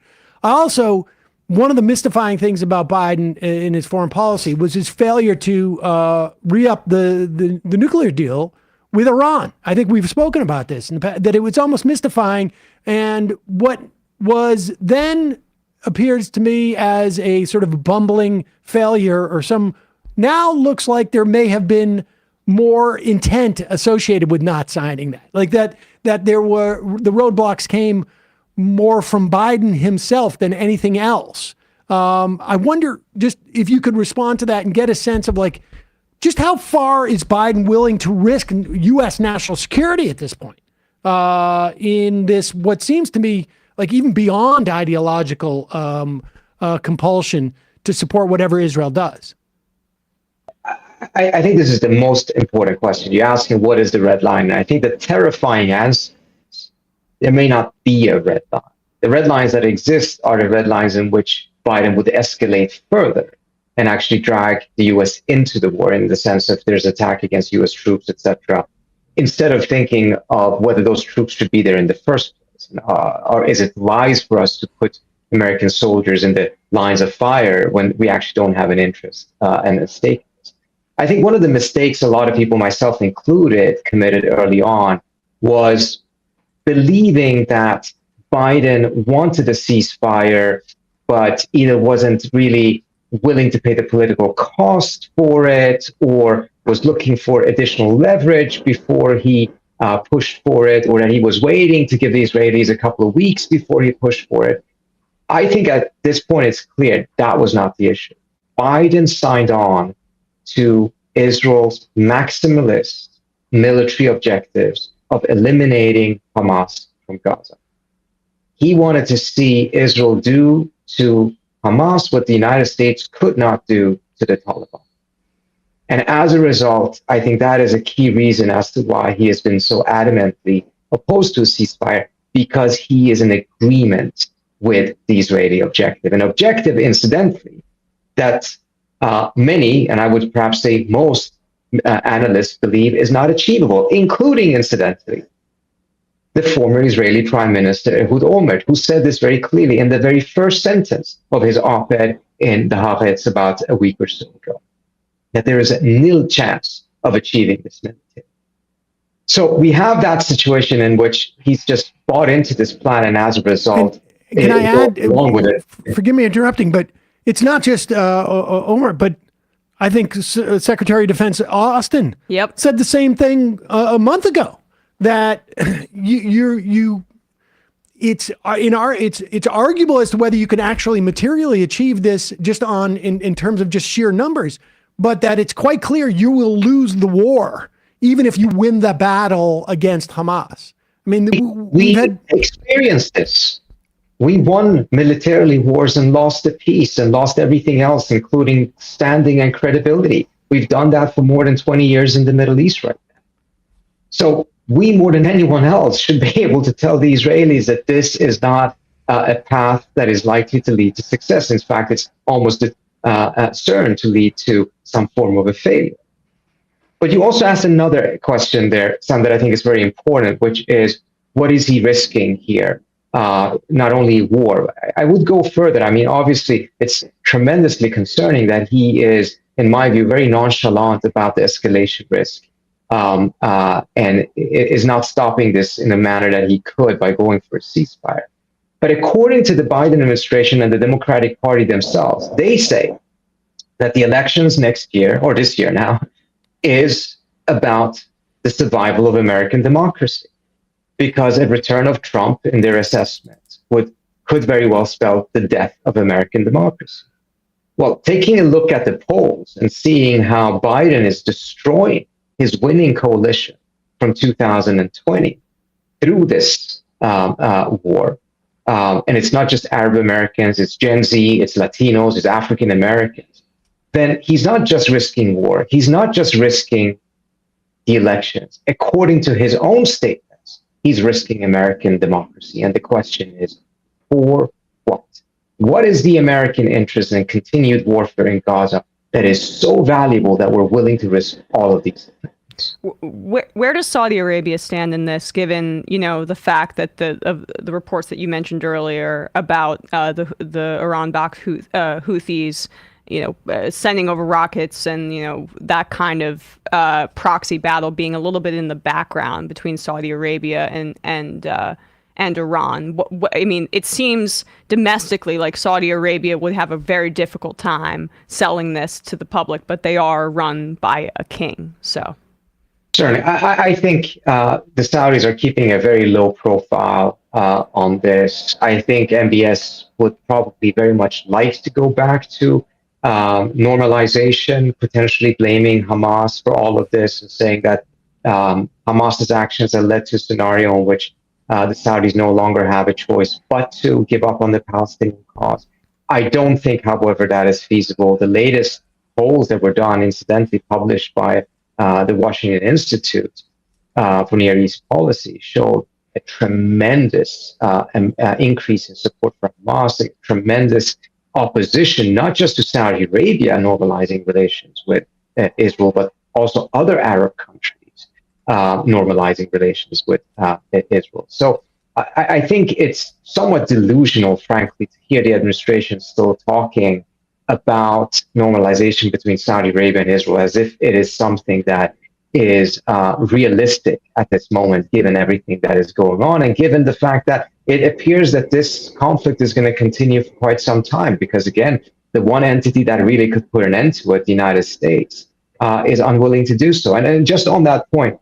one of the mystifying things about Biden in his foreign policy was his failure to re-up the nuclear deal with Iran. I think we've spoken about this in the past, that it was almost mystifying. And what was then appears to me as a sort of bumbling failure or now looks like there may have been more intent associated with not signing that. Like that there were, the roadblocks came more from Biden himself than anything else. I wonder just if you could respond to that and get a sense of like, just how far is Biden willing to risk U.S. national security at this point in this, what seems to me like even beyond ideological compulsion to support whatever Israel does? I think this is the most important question. You're asking what is the red line? And I think the terrifying answer is there may not be a red line. The red lines that exist are the red lines in which Biden would escalate further and actually drag the U.S. into the war, in the sense of there's attack against U.S. troops, etc., instead of thinking of whether those troops should be there in the first place. citizens? Or is it lies for us to put American soldiers in the lines of fire when we actually don't have an interest and a stake? I think one of the mistakes a lot of people, myself included, committed early on was believing that Biden wanted a ceasefire, but either wasn't really willing to pay the political cost for it or was looking for additional leverage before he pushed for it, or that he was waiting to give the Israelis a couple of weeks before he pushed for it. I think at this point it's clear that was not the issue. Biden signed on to Israel's maximalist military objectives of eliminating Hamas from Gaza. He wanted to see Israel do to Hamas what the United States could not do to the Taliban. And as a result, I think that is a key reason as to why he has been so adamantly opposed to a ceasefire, because he is in agreement with the Israeli objective. An objective, incidentally, that many, and I would perhaps say most analysts believe is not achievable, including, incidentally, the former Israeli Prime Minister Ehud Olmert, who said this very clearly in the very first sentence of his op-ed in the Haaretz about a week or so ago, that there is a nil chance of achieving this narrative. So we have that situation in which he's just bought into this plan, and as a result, can I add, along with it. Forgive me interrupting, but it's not just Olmert, but I think Secretary of Defense Austin said the same thing a month ago. That it's arguable as to whether you can actually materially achieve this just on in terms of just sheer numbers, but that it's quite clear you will lose the war even if you win the battle against Hamas. I mean, we had experienced this. We won militarily wars and lost the peace and lost everything else, including standing and credibility. We've done that for more than 20 years in the Middle East right now. So we, more than anyone else, should be able to tell the Israelis that this is not a path that is likely to lead to success. In fact, it's almost certain to lead to some form of a failure. But you also asked another question there, Sam, that I think is very important, which is, what is he risking here? Not only war. I would go further. I mean, obviously, it's tremendously concerning that he is, in my view, very nonchalant about the escalation risk. And is not stopping this in the manner that he could by going for a ceasefire. But according to the Biden administration and the Democratic Party themselves, they say that the elections next year, or this year now, is about the survival of American democracy. Because a return of Trump, in their assessment, could very well spell the death of American democracy. Well, taking a look at the polls and seeing how Biden is destroying his winning coalition from 2020 through this war. And it's not just Arab Americans, it's Gen Z, it's Latinos, it's African Americans. Then he's not just risking war. He's not just risking the elections. According to his own statements, he's risking American democracy. And the question is, for what? What is the American interest in continued warfare in Gaza that is so valuable that we're willing to risk all of these things? Where does Saudi Arabia stand in this, given, the fact that the reports that you mentioned earlier about the Iran-backed Houthis, sending over rockets and, that kind of proxy battle being a little bit in the background between Saudi Arabia and Iran? I mean, it seems domestically like Saudi Arabia would have a very difficult time selling this to the public, but they are run by a king. So certainly, I think the Saudis are keeping a very low profile on this. I think MBS would probably very much like to go back to normalization, potentially blaming Hamas for all of this and saying that Hamas's actions have led to a scenario in which the Saudis no longer have a choice but to give up on the Palestinian cause. I don't think, however, that is feasible. The latest polls that were done, incidentally published by the Washington Institute for Near East Policy, showed a tremendous increase in support for Hamas, a tremendous opposition, not just to Saudi Arabia normalizing relations with Israel, but also other Arab countries normalizing relations with Israel. So I think it's somewhat delusional, frankly, to hear the administration still talking about normalization between Saudi Arabia and Israel as if it is something that is realistic at this moment, given everything that is going on, and given the fact that it appears that this conflict is going to continue for quite some time, because again, the one entity that really could put an end to it, the United States, is unwilling to do so. And just on that point,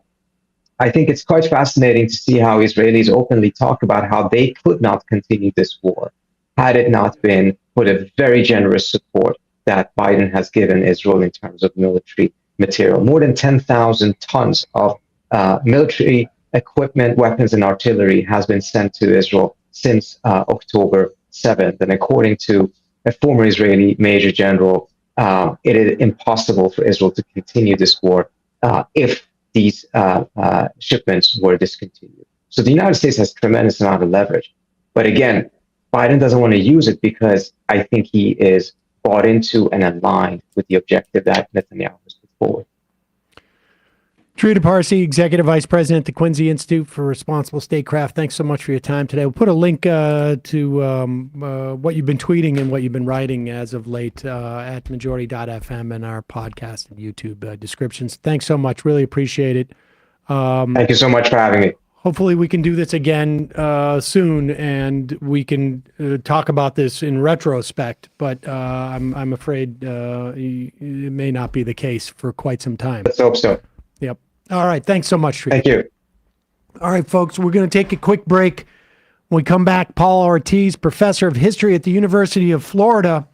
I think it's quite fascinating to see how Israelis openly talk about how they could not continue this war had it not been for the very generous support that Biden has given Israel in terms of military material. More than 10,000 tons of military equipment, weapons, and artillery has been sent to Israel since October 7th. And according to a former Israeli major general, it is impossible for Israel to continue this war if these shipments were discontinued. So the United States has tremendous amount of leverage. But again, Biden doesn't want to use it because I think he is bought into and aligned with the objective that Netanyahu has put forward. Trita Parsi, Executive Vice President at the Quincy Institute for Responsible Statecraft. Thanks so much for your time today. We'll put a link to what you've been tweeting and what you've been writing as of late at majority.fm and our podcast and YouTube descriptions. Thanks so much. Really appreciate it. Thank you so much for having me. Hopefully we can do this again soon, and we can talk about this in retrospect, but I'm afraid it may not be the case for quite some time. Let's hope so. Yep. All right. Thanks so much, Trita. Thank you. All right, folks, we're going to take a quick break. When we come back, Paul Ortiz, professor of history at the University of Florida,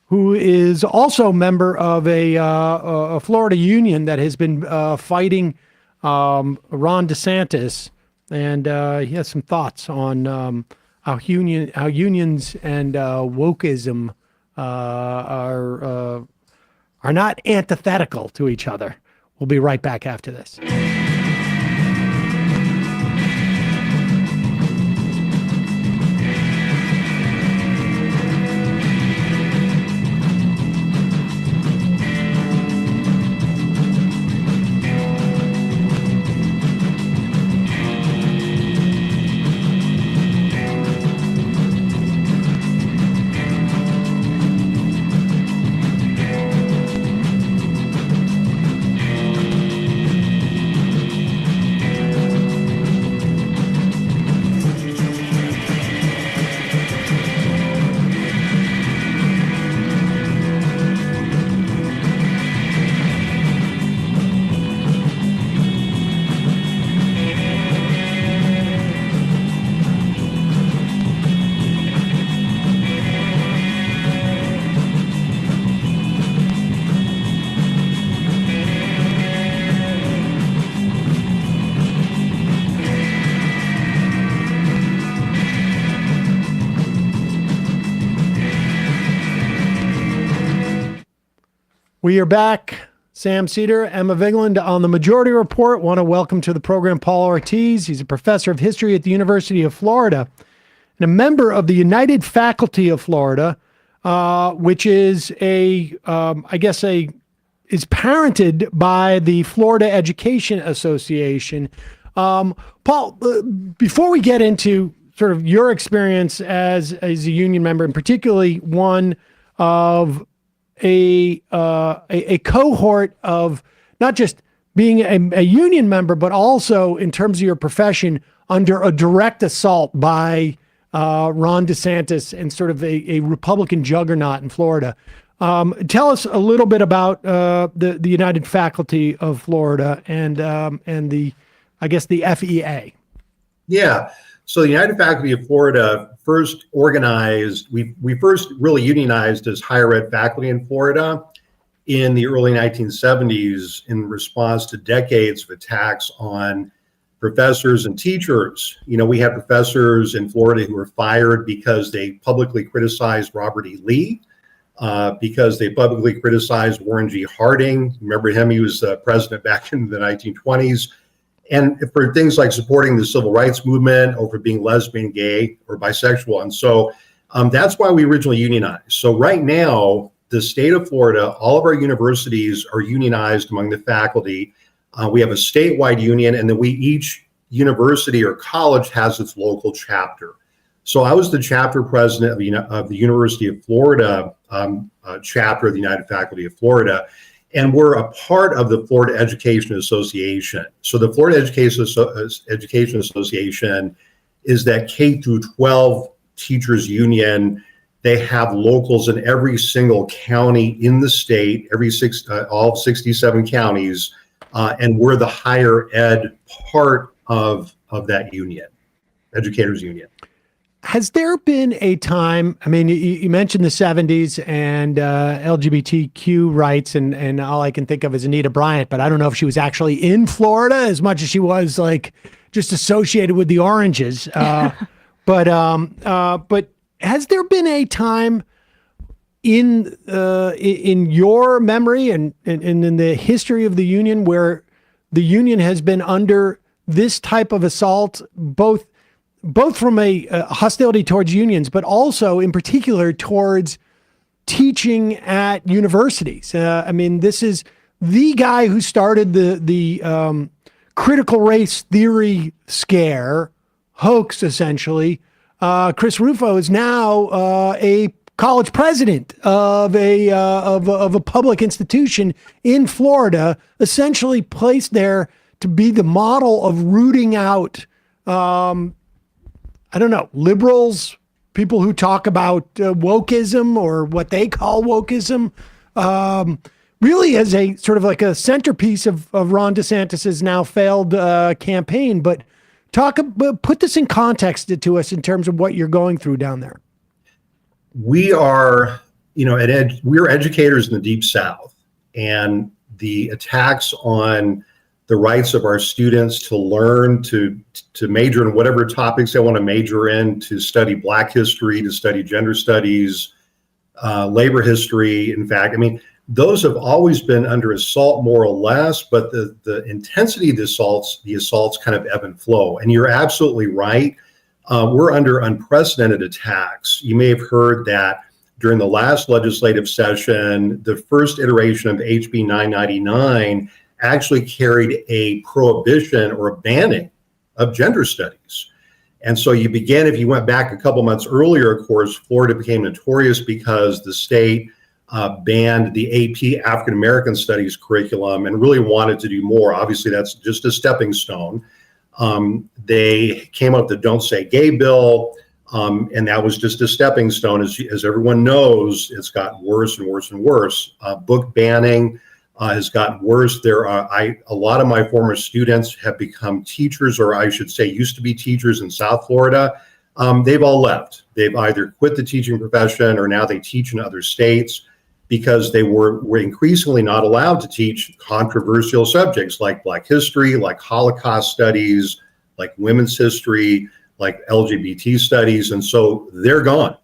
who is also a member of a Florida union that has been fighting Ron DeSantis. And he has some thoughts on how unions and wokeism are not antithetical to each other. We'll be right back after this. We are back. Sam Seder, Emma Vigland on the Majority Report. Want to welcome to the program Paul Ortiz. He's a professor of history at the University of Florida and a member of the United Faculty of Florida, which is is parented by the Florida Education Association. Paul, before we get into sort of your experience as a union member, and particularly one of a cohort of not just being a union member, but also in terms of your profession under a direct assault by Ron DeSantis and sort of a Republican juggernaut in Florida. Tell us a little bit about the United Faculty of Florida and the FEA. Yeah. So the United Faculty of Florida first organized, we first really unionized as higher ed faculty in Florida in the early 1970s in response to decades of attacks on professors and teachers. You know, we had professors in Florida who were fired because they publicly criticized Robert E. Lee, because they publicly criticized Warren G. Harding. Remember him? He was president back in the 1920s. And for things like supporting the civil rights movement or for being lesbian, gay, or bisexual. And so that's why we originally unionized. So right now, the state of Florida, all of our universities are unionized among the faculty. We have a statewide union, and then we each university or college has its local chapter. So I was the chapter president of the University of Florida chapter of the United Faculty of Florida, and we're a part of the Florida Education Association. So the Florida Education Association is that K through 12 teachers union. They have locals in every single county in the state, all 67 counties, and we're the higher ed part of that union, educators union. Has there been a time, I mean, you mentioned the 70s and LGBTQ rights, and all I can think of is Anita Bryant, but I don't know if she was actually in Florida as much as she was like just associated with the oranges. But has there been a time in your memory and in the history of the union where the union has been under this type of assault, both from a hostility towards unions, but also in particular towards teaching at universities? I mean, this is the guy who started the critical race theory scare hoax, essentially. Chris Rufo is now a college president of a public institution in Florida, essentially placed there to be the model of rooting out I don't know, liberals, people who talk about wokeism or what they call wokeism, really as a sort of like a centerpiece of Ron DeSantis's now failed campaign. But put this in context to us in terms of what you're going through down there. We are, we're educators in the Deep South, and the attacks on the rights of our students to learn, to major in whatever topics they want to major in, to study Black history, to study gender studies, labor history. In fact, I mean, those have always been under assault more or less, but the intensity of the assaults kind of ebb and flow. And you're absolutely right. We're under unprecedented attacks. You may have heard that during the last legislative session, the first iteration of HB 999 actually carried a prohibition or a banning of gender studies. And so if you went back a couple months earlier, of course, Florida became notorious because the state banned the AP African American Studies curriculum and really wanted to do more. Obviously, that's just a stepping stone. They came up with the Don't Say Gay bill, and that was just a stepping stone. As everyone knows, it's gotten worse and worse and worse. Book banning has gotten worse. A lot of my former students have become teachers, or I should say used to be teachers in South Florida. They've all left. They've either quit the teaching profession or now they teach in other states because they were increasingly not allowed to teach controversial subjects like Black history, like Holocaust studies, like women's history, like LGBT studies. And so they're gone.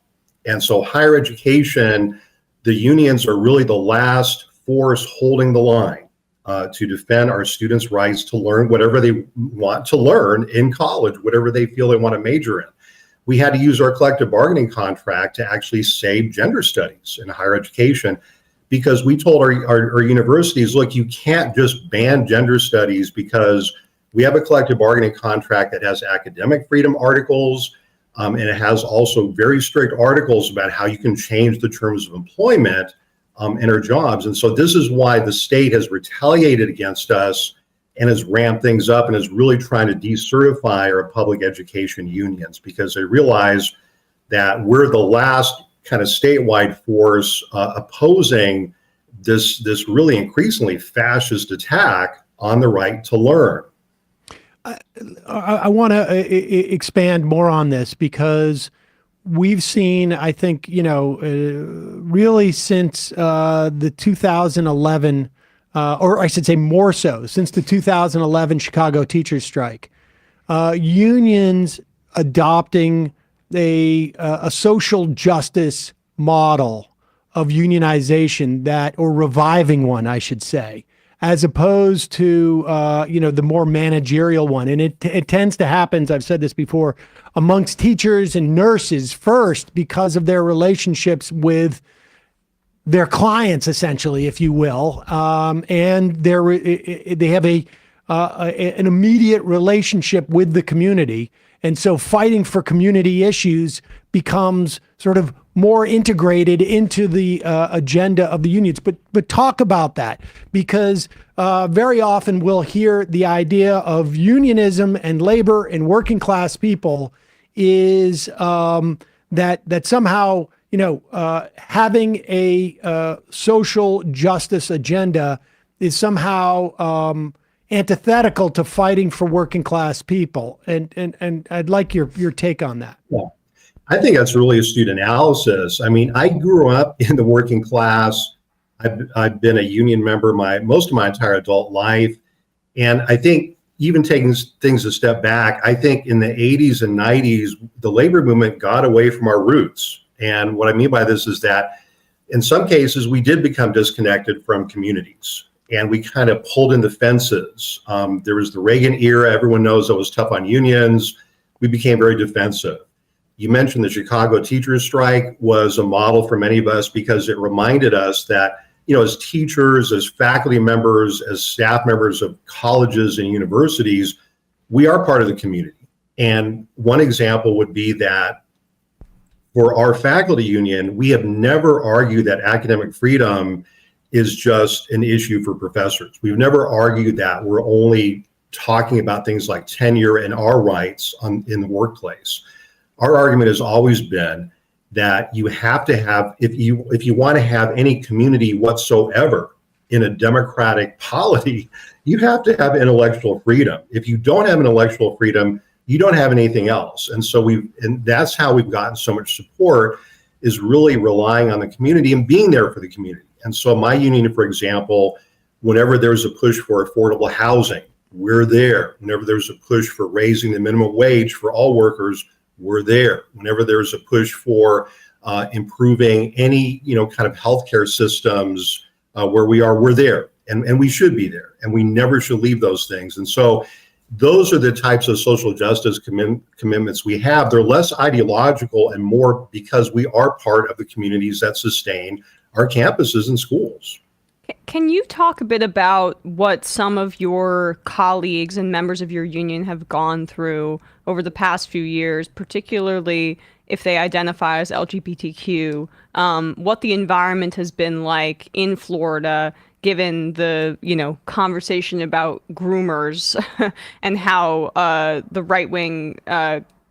And so higher education, the unions are really the last force holding the line to defend our students' rights to learn whatever they want to learn in college, whatever they feel they want to major in. We had to use our collective bargaining contract to actually save gender studies in higher education, because we told our universities, look, you can't just ban gender studies because we have a collective bargaining contract that has academic freedom articles, and it has also very strict articles about how you can change the terms of employment in our jobs. And so this is why the state has retaliated against us and has ramped things up and is really trying to decertify our public education unions, because they realize that we're the last kind of statewide force opposing this really increasingly fascist attack on the right to learn. I want to expand more on this, because we've seen, I think, really since the 2011, or I should say more so, since the 2011 Chicago teachers strike, unions adopting a social justice model of unionization or reviving one, I should say, as opposed to, the more managerial one. And it tends to happen, as I've said this before, amongst teachers and nurses first, because of their relationships with their clients, essentially, if you will. And they have an immediate relationship with the community. And so fighting for community issues becomes sort of more integrated into the agenda of the unions. But talk about that, because very often we'll hear the idea of unionism and labor and working class people is that somehow, having a social justice agenda is somehow antithetical to fighting for working class people. And I'd like your take on that. Yeah. I think that's really astute analysis. I mean, I grew up in the working class. I've been a union member most of my entire adult life. And I think even taking things a step back, I think in the 80s and 90s, the labor movement got away from our roots. And what I mean by this is that in some cases, we did become disconnected from communities, and we kind of pulled in the fences. There was the Reagan era. Everyone knows it was tough on unions. We became very defensive. You mentioned the Chicago teachers strike was a model for many of us because it reminded us that, as teachers, as faculty members, as staff members of colleges and universities, we are part of the community. And one example would be that for our faculty union, we have never argued that academic freedom is just an issue for professors. We've never argued that we're only talking about things like tenure and our rights in the workplace. Our argument has always been that you have to have, if you want to have any community whatsoever in a democratic polity, you have to have intellectual freedom. If you don't have intellectual freedom, you don't have anything else. And so and that's how we've gotten so much support, is really relying on the community and being there for the community. And so my union, for example, whenever there's a push for affordable housing, we're there. Whenever there's a push for raising the minimum wage for all workers, we're there. Whenever there's a push for improving any, kind of healthcare systems where we are, we're there. And we should be there. And we never should leave those things. And so those are the types of social justice commitments we have. They're less ideological and more because we are part of the communities that sustain our campuses and schools. Can you talk a bit about what some of your colleagues and members of your union have gone through over the past few years, particularly if they identify as LGBTQ, what the environment has been like in Florida, given the, conversation about groomers and how the right-wing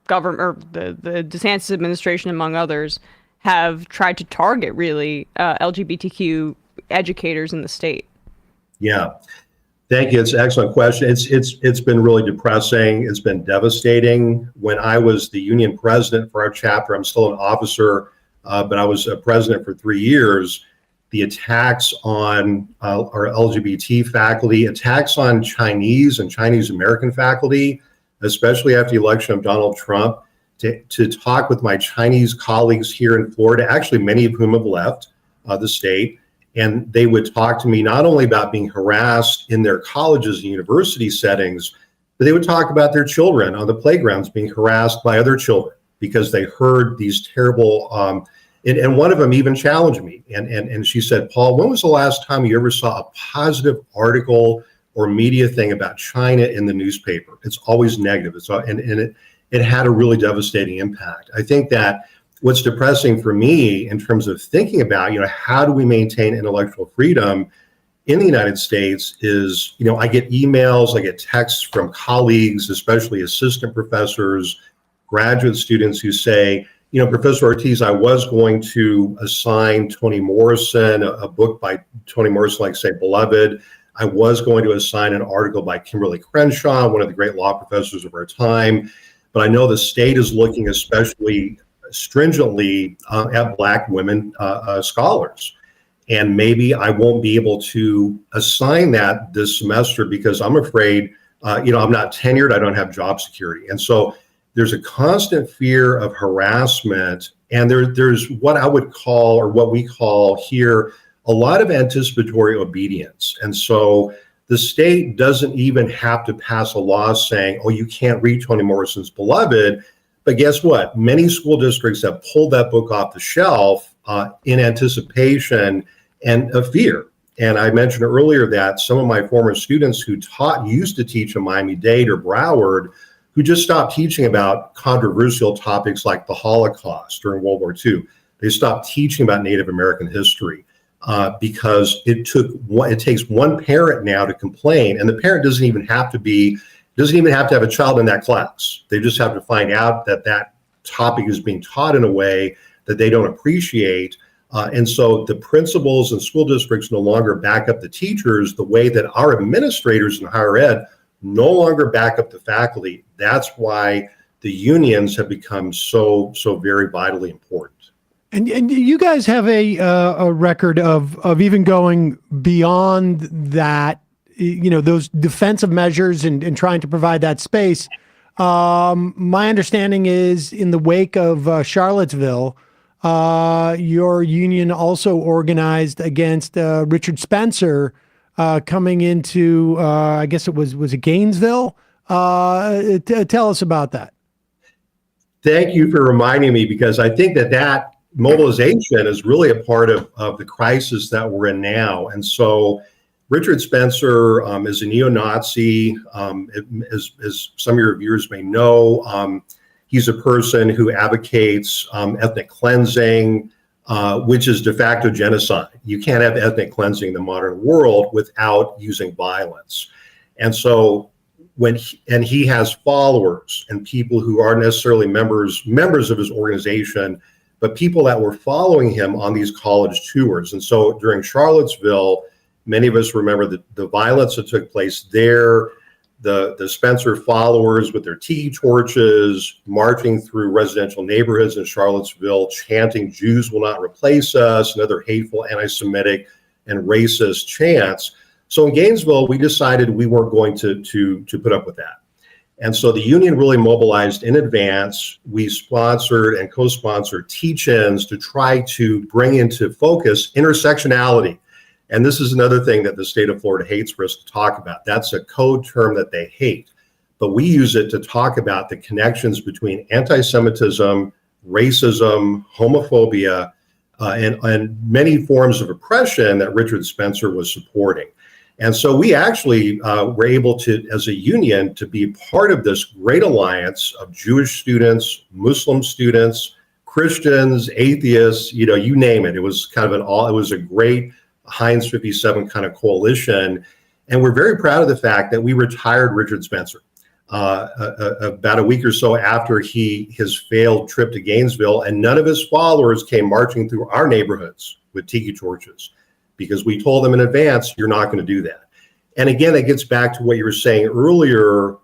government, or the DeSantis administration, among others, have tried to target really LGBTQ educators in the state? Yeah, thank you. It's an excellent question. It's been really depressing. It's been devastating. When I was the union president for our chapter, I'm still an officer, but I was a president for 3 years. The attacks on our LGBT faculty, attacks on Chinese and Chinese American faculty, especially after the election of Donald Trump, to talk with my Chinese colleagues here in Florida, actually many of whom have left the state. And they would talk to me not only about being harassed in their colleges and university settings, but they would talk about their children on the playgrounds being harassed by other children because they heard these terrible, and one of them even challenged me. And she said, Paul, when was the last time you ever saw a positive article or media thing about China in the newspaper? It's always negative. It had a really devastating impact. I think that what's depressing for me in terms of thinking about, how do we maintain intellectual freedom in the United States is, I get emails, I get texts from colleagues, especially assistant professors, graduate students who say, Professor Ortiz, I was going to assign Toni Morrison, a book by Toni Morrison, like say, Beloved. I was going to assign an article by Kimberly Crenshaw, one of the great law professors of our time. But I know the state is looking especially stringently at Black women scholars. And maybe I won't be able to assign that this semester because I'm afraid, I'm not tenured, I don't have job security. And so there's a constant fear of harassment. And there's what I would call, or what we call here, a lot of anticipatory obedience. And so the state doesn't even have to pass a law saying, oh, you can't read Toni Morrison's Beloved. But guess what? Many school districts have pulled that book off the shelf in anticipation and of fear. And I mentioned earlier that some of my former students who used to teach in Miami-Dade or Broward, who just stopped teaching about controversial topics like the Holocaust during World War II. They stopped teaching about Native American history because it takes one parent now to complain, and the parent doesn't even have to have a child in that class. They just have to find out that that topic is being taught in a way that they don't appreciate. And so the principals and school districts no longer back up the teachers the way that our administrators in higher ed no longer back up the faculty. That's why the unions have become so very vitally important. And you guys have a record of even going beyond that, those defensive measures and trying to provide that space. My understanding is in the wake of Charlottesville, your union also organized against Richard Spencer coming into, I guess it was it Gainesville? Tell us about that. Thank you for reminding me, because I think that mobilization is really a part of the crisis that we're in now. And so Richard Spencer is a neo-Nazi, as some of your viewers may know. He's a person who advocates ethnic cleansing, which is de facto genocide. You can't have ethnic cleansing in the modern world without using violence. And so he has followers and people who aren't necessarily members of his organization, but people that were following him on these college tours. And so during Charlottesville, many of us remember the violence that took place there, the Spencer followers with their tiki torches marching through residential neighborhoods in Charlottesville, chanting "Jews will not replace us," and other hateful anti-Semitic and racist chants. So in Gainesville, we decided we weren't going to put up with that. And so the union really mobilized in advance. We sponsored and co-sponsored teach-ins to try to bring into focus intersectionality. And this is another thing that the state of Florida hates for us to talk about. That's a code term that they hate. But we use it to talk about the connections between anti-Semitism, racism, homophobia, and many forms of oppression that Richard Spencer was supporting. And so we actually were able to, as a union, to be part of this great alliance of Jewish students, Muslim students, Christians, atheists, you name it. It was kind of it was a great Heinz 57 kind of coalition. And we're very proud of the fact that we retired Richard Spencer about a week or so after his failed trip to Gainesville, and none of his followers came marching through our neighborhoods with tiki torches, because we told them in advance, you're not going to do that. And again, it gets back to what you were saying earlier,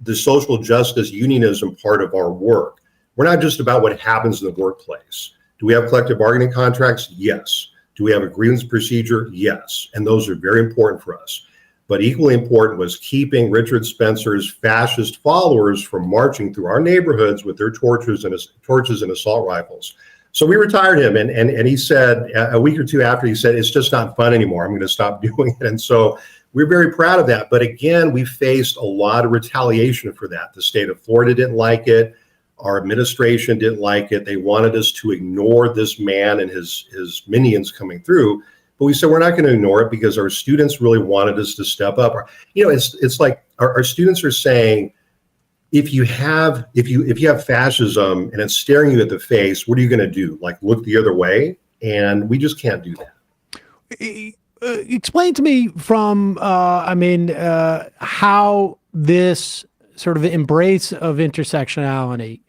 the social justice unionism part of our work. We're not just about what happens in the workplace. Do we have collective bargaining contracts? Yes. Do we have a grievance procedure? Yes. And those are very important for us. But equally important was keeping Richard Spencer's fascist followers from marching through our neighborhoods with their torches and assault rifles. So we retired him, and he said, a week or two after, he said, it's just not fun anymore. I'm going to stop doing it. And so we're very proud of that. But again, we faced a lot of retaliation for that. The state of Florida didn't like it. Our administration didn't like it. They wanted us to ignore this man and his minions coming through. But we said, we're not going to ignore it, because our students really wanted us to step up. It's like our students are saying, if you have fascism and it's staring you at the face, what are you going to do? Like, look the other way? And we just can't do that. Explain to me from, how this sort of embrace of intersectionality,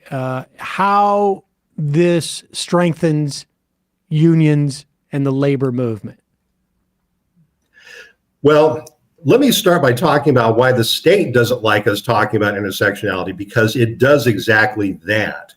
how this strengthens unions and the labor movement. Well, let me start by talking about why the state doesn't like us talking about intersectionality, because it does exactly that.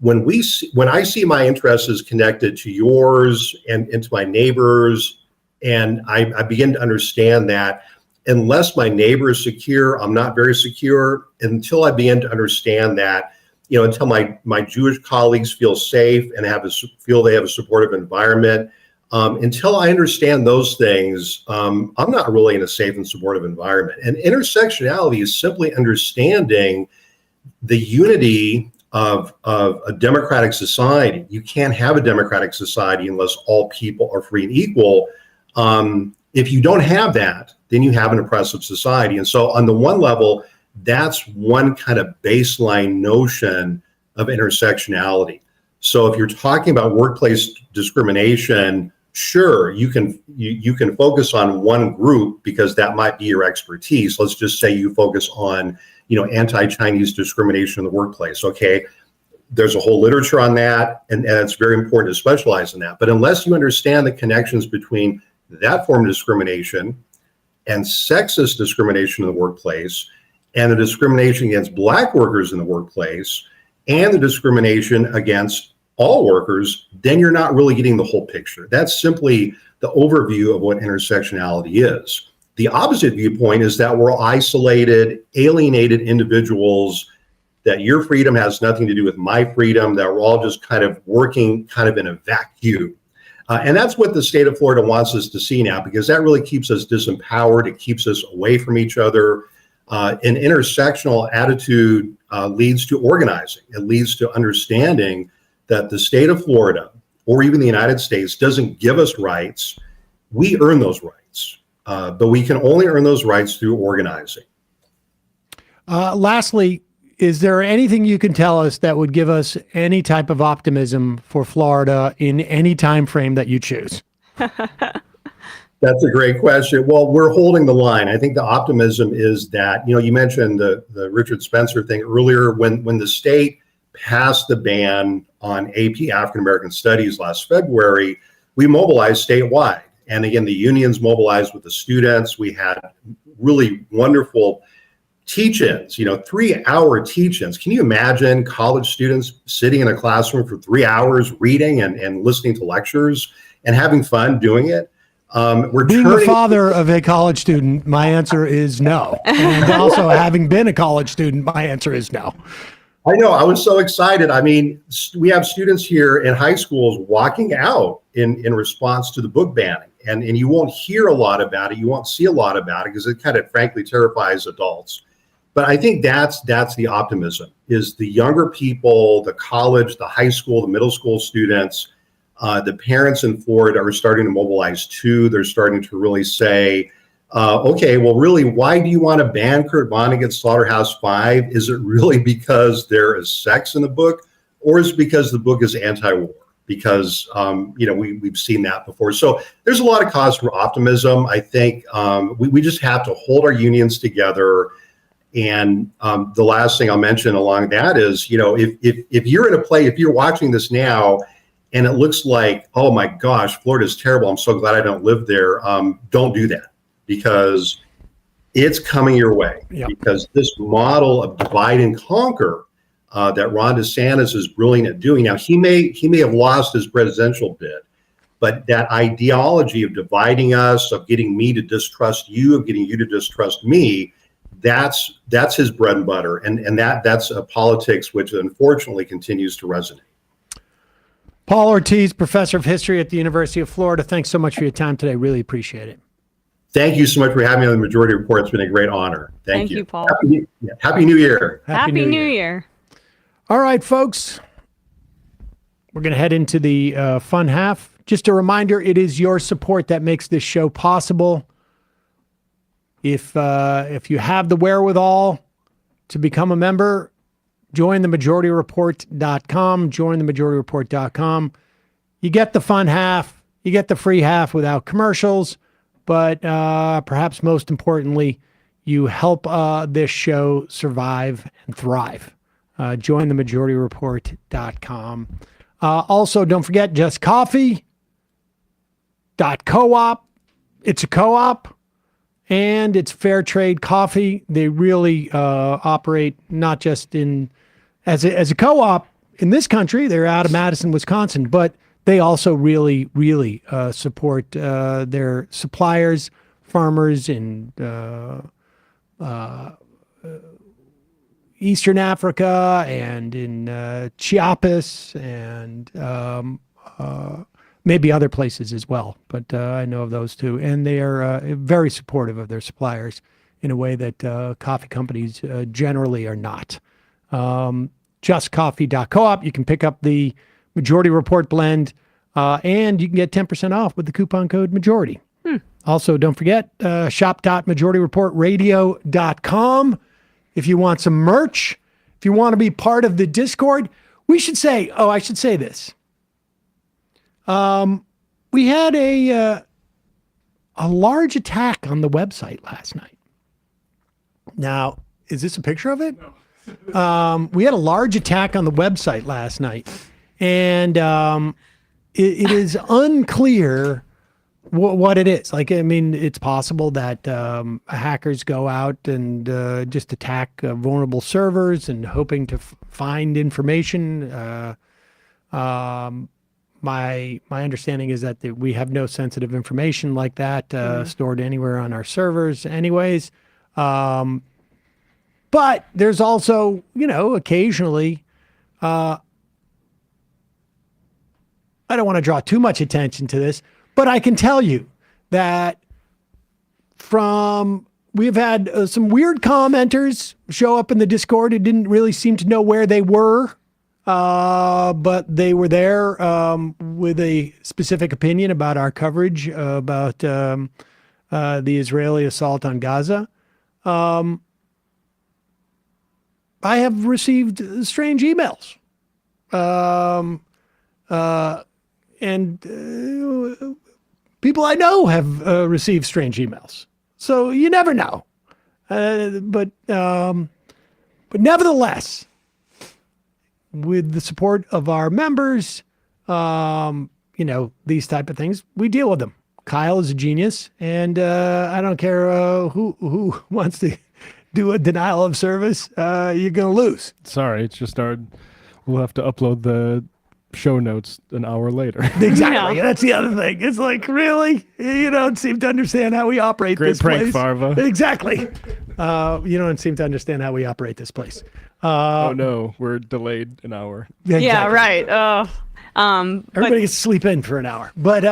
When I see my interests as connected to yours and to my neighbors, and I begin to understand that unless my neighbor is secure, I'm not very secure. Until I begin to understand that, until my Jewish colleagues feel safe and feel they have a supportive environment, until I understand those things, I'm not really in a safe and supportive environment. And intersectionality is simply understanding the unity of a democratic society. You can't have a democratic society unless all people are free and equal. If you don't have that, then you have an oppressive society. And so on the one level, that's one kind of baseline notion of intersectionality. So if you're talking about workplace discrimination, sure, you can focus on one group because that might be your expertise. Let's just say you focus on, anti-Chinese discrimination in the workplace. Okay, there's a whole literature on that, and it's very important to specialize in that. But unless you understand the connections between that form of discrimination and sexist discrimination in the workplace, and the discrimination against Black workers in the workplace, and the discrimination against all workers, then you're not really getting the whole picture. That's simply the overview of what intersectionality is. The opposite viewpoint is that we're isolated, alienated individuals, that your freedom has nothing to do with my freedom, that we're all just kind of working kind of in a vacuum. And that's what the state of Florida wants us to see now, because that really keeps us disempowered. It keeps us away from each other. An intersectional attitude leads to organizing. It leads to understanding that the state of Florida, or even the United States, doesn't give us rights. We earn those rights, but we can only earn those rights through organizing. Lastly, is there anything you can tell us that would give us any type of optimism for Florida in any time frame that you choose? That's a great question. Well, we're holding the line. I think the optimism is that, you mentioned the Richard Spencer thing earlier. When the state passed the ban on AP African American Studies last February, we mobilized statewide. And again, the unions mobilized with the students. We had really wonderful teach-ins, 3-hour teach-ins. Can you imagine college students sitting in a classroom for 3 hours reading and listening to lectures and having fun doing it? Being the father of a college student, my answer is no. And also having been a college student, my answer is no. I know. I was so excited. I mean, we have students here in high schools walking out in response to the book banning. And you won't hear a lot about it. You won't see a lot about it because it kind of frankly terrifies adults. But I think that's the optimism, is the younger people, the college, the high school, the middle school students, the parents in Florida are starting to mobilize too. They're starting to really say, okay, well, really, why do you want to ban Kurt Vonnegut's Slaughterhouse-Five? Is it really because there is sex in the book, or is it because the book is anti-war? Because, we've seen that before. So there's a lot of cause for optimism. I think we just have to hold our unions together. And the last thing I'll mention along that is, if you're in a play, if you're watching this now, and it looks like, oh my gosh, Florida's terrible, I'm so glad I don't live there. Don't do that, because it's coming your way. Yep. Because this model of divide and conquer that Ron DeSantis is brilliant at doing. Now, he may have lost his presidential bid, but that ideology of dividing us, of getting me to distrust you, of getting you to distrust me, that's his bread and butter. And that's a politics which unfortunately continues to resonate. Paul Ortiz, professor of history at the University of Florida. Thanks so much for your time today. Really appreciate it. Thank you so much for having me on the Majority Report. It's been a great honor. Thank you. Paul. Happy New Year. Happy New Year. All right, folks. We're going to head into the fun half. Just a reminder, it is your support that makes this show possible. If you have the wherewithal to become a member, join themajorityreport.com. Join themajorityreport.com. You get the fun half. You get the free half without commercials. But perhaps most importantly, you help this show survive and thrive. Join themajorityreport.com. Also, don't forget justcoffee.coop. It's a co-op. And it's fair trade coffee. They really operate not just as a co-op in this country. They're out of Madison, Wisconsin, but they also really, really support their suppliers, farmers in Eastern Africa and in Chiapas and maybe other places as well, but I know of those two. And they are very supportive of their suppliers in a way that coffee companies generally are not. Justcoffee.coop. You can pick up the Majority Report blend, and you can get 10% off with the coupon code MAJORITY. Also, don't forget shop.majorityreportradio.com if you want some merch, if you want to be part of the Discord. I should say this. We had a large attack on the website last night. Now, is this a picture of it? No. We had a large attack on the website last night, and it is unclear what it is. Like, I mean, it's possible that hackers go out and just attack vulnerable servers and hoping to find information. My understanding is that we have no sensitive information like that stored anywhere on our servers anyways. But there's also, occasionally, I don't want to draw too much attention to this, but I can tell you that we've had some weird commenters show up in the Discord who didn't really seem to know where they were, but they were there with a specific opinion about our coverage about the Israeli assault on Gaza. I have received strange emails. And people I know have received strange emails. So you never know. But nevertheless, with the support of our members, these type of things, we deal with them. Kyle is a genius, and I don't care who wants to do a denial of service. You're going to lose. Sorry, it's just we'll have to upload the show notes an hour later. Exactly. Yeah. That's the other thing. It's like, really? You don't seem to understand how we operate this place. Great prank, Farva. Exactly. You don't seem to understand how we operate this place. Oh, no. We're delayed an hour. Yeah, exactly. Yeah, right. Everybody gets to sleep in for an hour. But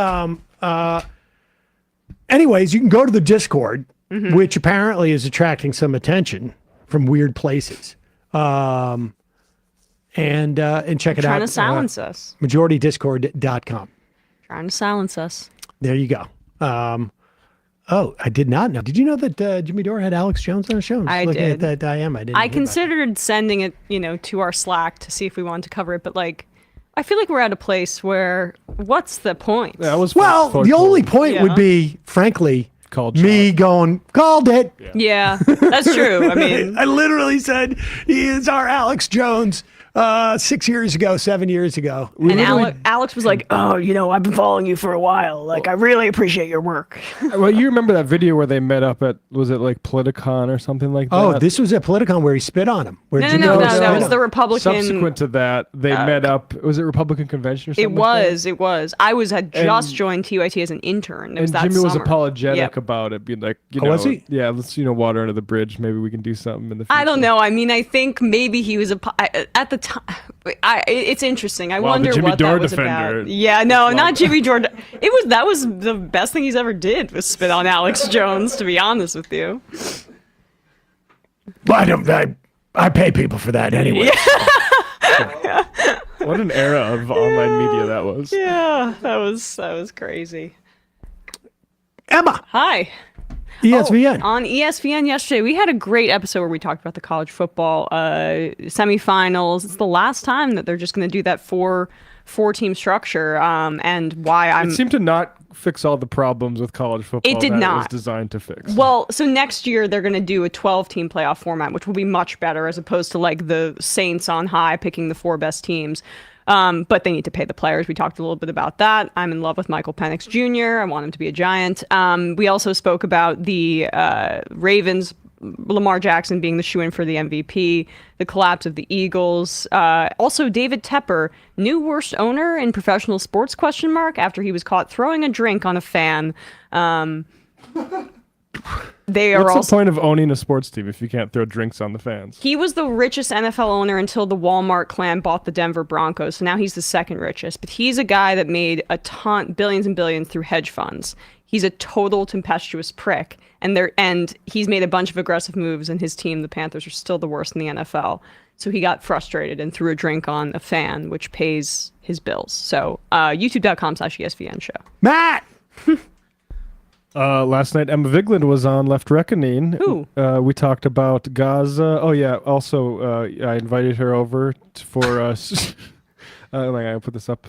anyways, you can go to the Discord, which apparently is attracting some attention from weird places. And check it out. Trying to silence us. MajorityDiscord.com. Trying to silence us. There you go. I did not know. Did you know that Jimmy Dore had Alex Jones on the show? I looking did. At that IM. I didn't. I considered sending it, to our Slack to see if we wanted to cover it, but I feel like we're at a place where what's the point? Yeah, the only point would be, frankly, me going, called it. Yeah, that's true. I mean, I literally said he is our Alex Jones. 6 years ago, 7 years ago. And Alex was like, oh, I've been following you for a while. I really appreciate your work. Well, you remember that video where they met up at, was it like Politicon or something like that? Oh, this was at Politicon where he spit on him. No, it was the Republican. Subsequent to that, they met up. Was it Republican convention or something? It was. I had just joined TYT as an intern. It was that Jimmy summer. was apologetic about it, being like, was he? Yeah, let's, water under the bridge. Maybe we can do something in the future. I don't know. I mean, I think maybe he was at the time. It's interesting. I wonder what that was about. Yeah, no, not Jimmy Dore. That was the best thing he's ever did was spit on Alex Jones. To be honest with you, but I pay people for that anyway. Yeah. What an era of online media that was. Yeah, that was crazy. Emma, hi. ESPN. On ESPN yesterday, we had a great episode where we talked about the college football semifinals. It's the last time that they're just going to do that four-team structure, and why It seemed to not fix all the problems with college football. It did not. It was designed to fix. Well, so next year they're going to do a 12-team playoff format, which will be much better as opposed to the Saints on high picking the 4 best teams. But they need to pay the players. We talked a little bit about that. I'm in love with Michael Penix Jr. I want him to be a Giant. We also spoke about the Ravens, Lamar Jackson being the shoo-in for the MVP, the collapse of the Eagles. Also, David Tepper, new worst owner in professional sports, ? After he was caught throwing a drink on a fan. What's the point of owning a sports team if you can't throw drinks on the fans? He was the richest NFL owner until the Walmart clan bought the Denver Broncos. So now he's the second richest. But he's a guy that made billions and billions through hedge funds. He's a total tempestuous prick. And he's made a bunch of aggressive moves, and his team, the Panthers, are still the worst in the NFL. So he got frustrated and threw a drink on a fan, which pays his bills. So youtube.com/ESPN show. Matt! Last night, Emma Vigeland was on Left Reckoning. Ooh. We talked about Gaza. Oh, yeah. Also, I invited her over for us. I put this up.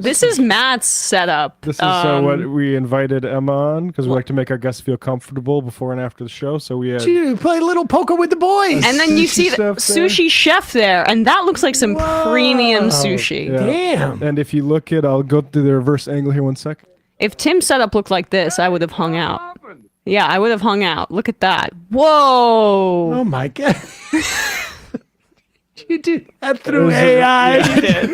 This is Matt's setup. This is what we invited Emma on because we like to make our guests feel comfortable before and after the show. So we had play a little poker with the boys. And then you see the sushi chef there, and that looks like some premium sushi. Yeah. Damn. And if you look at, I'll go through the reverse angle here 1 sec. If Tim's setup looked like this, I would have hung out. Yeah, I would have hung out. Look at that. Whoa. Oh my God. You did that through AI. You did.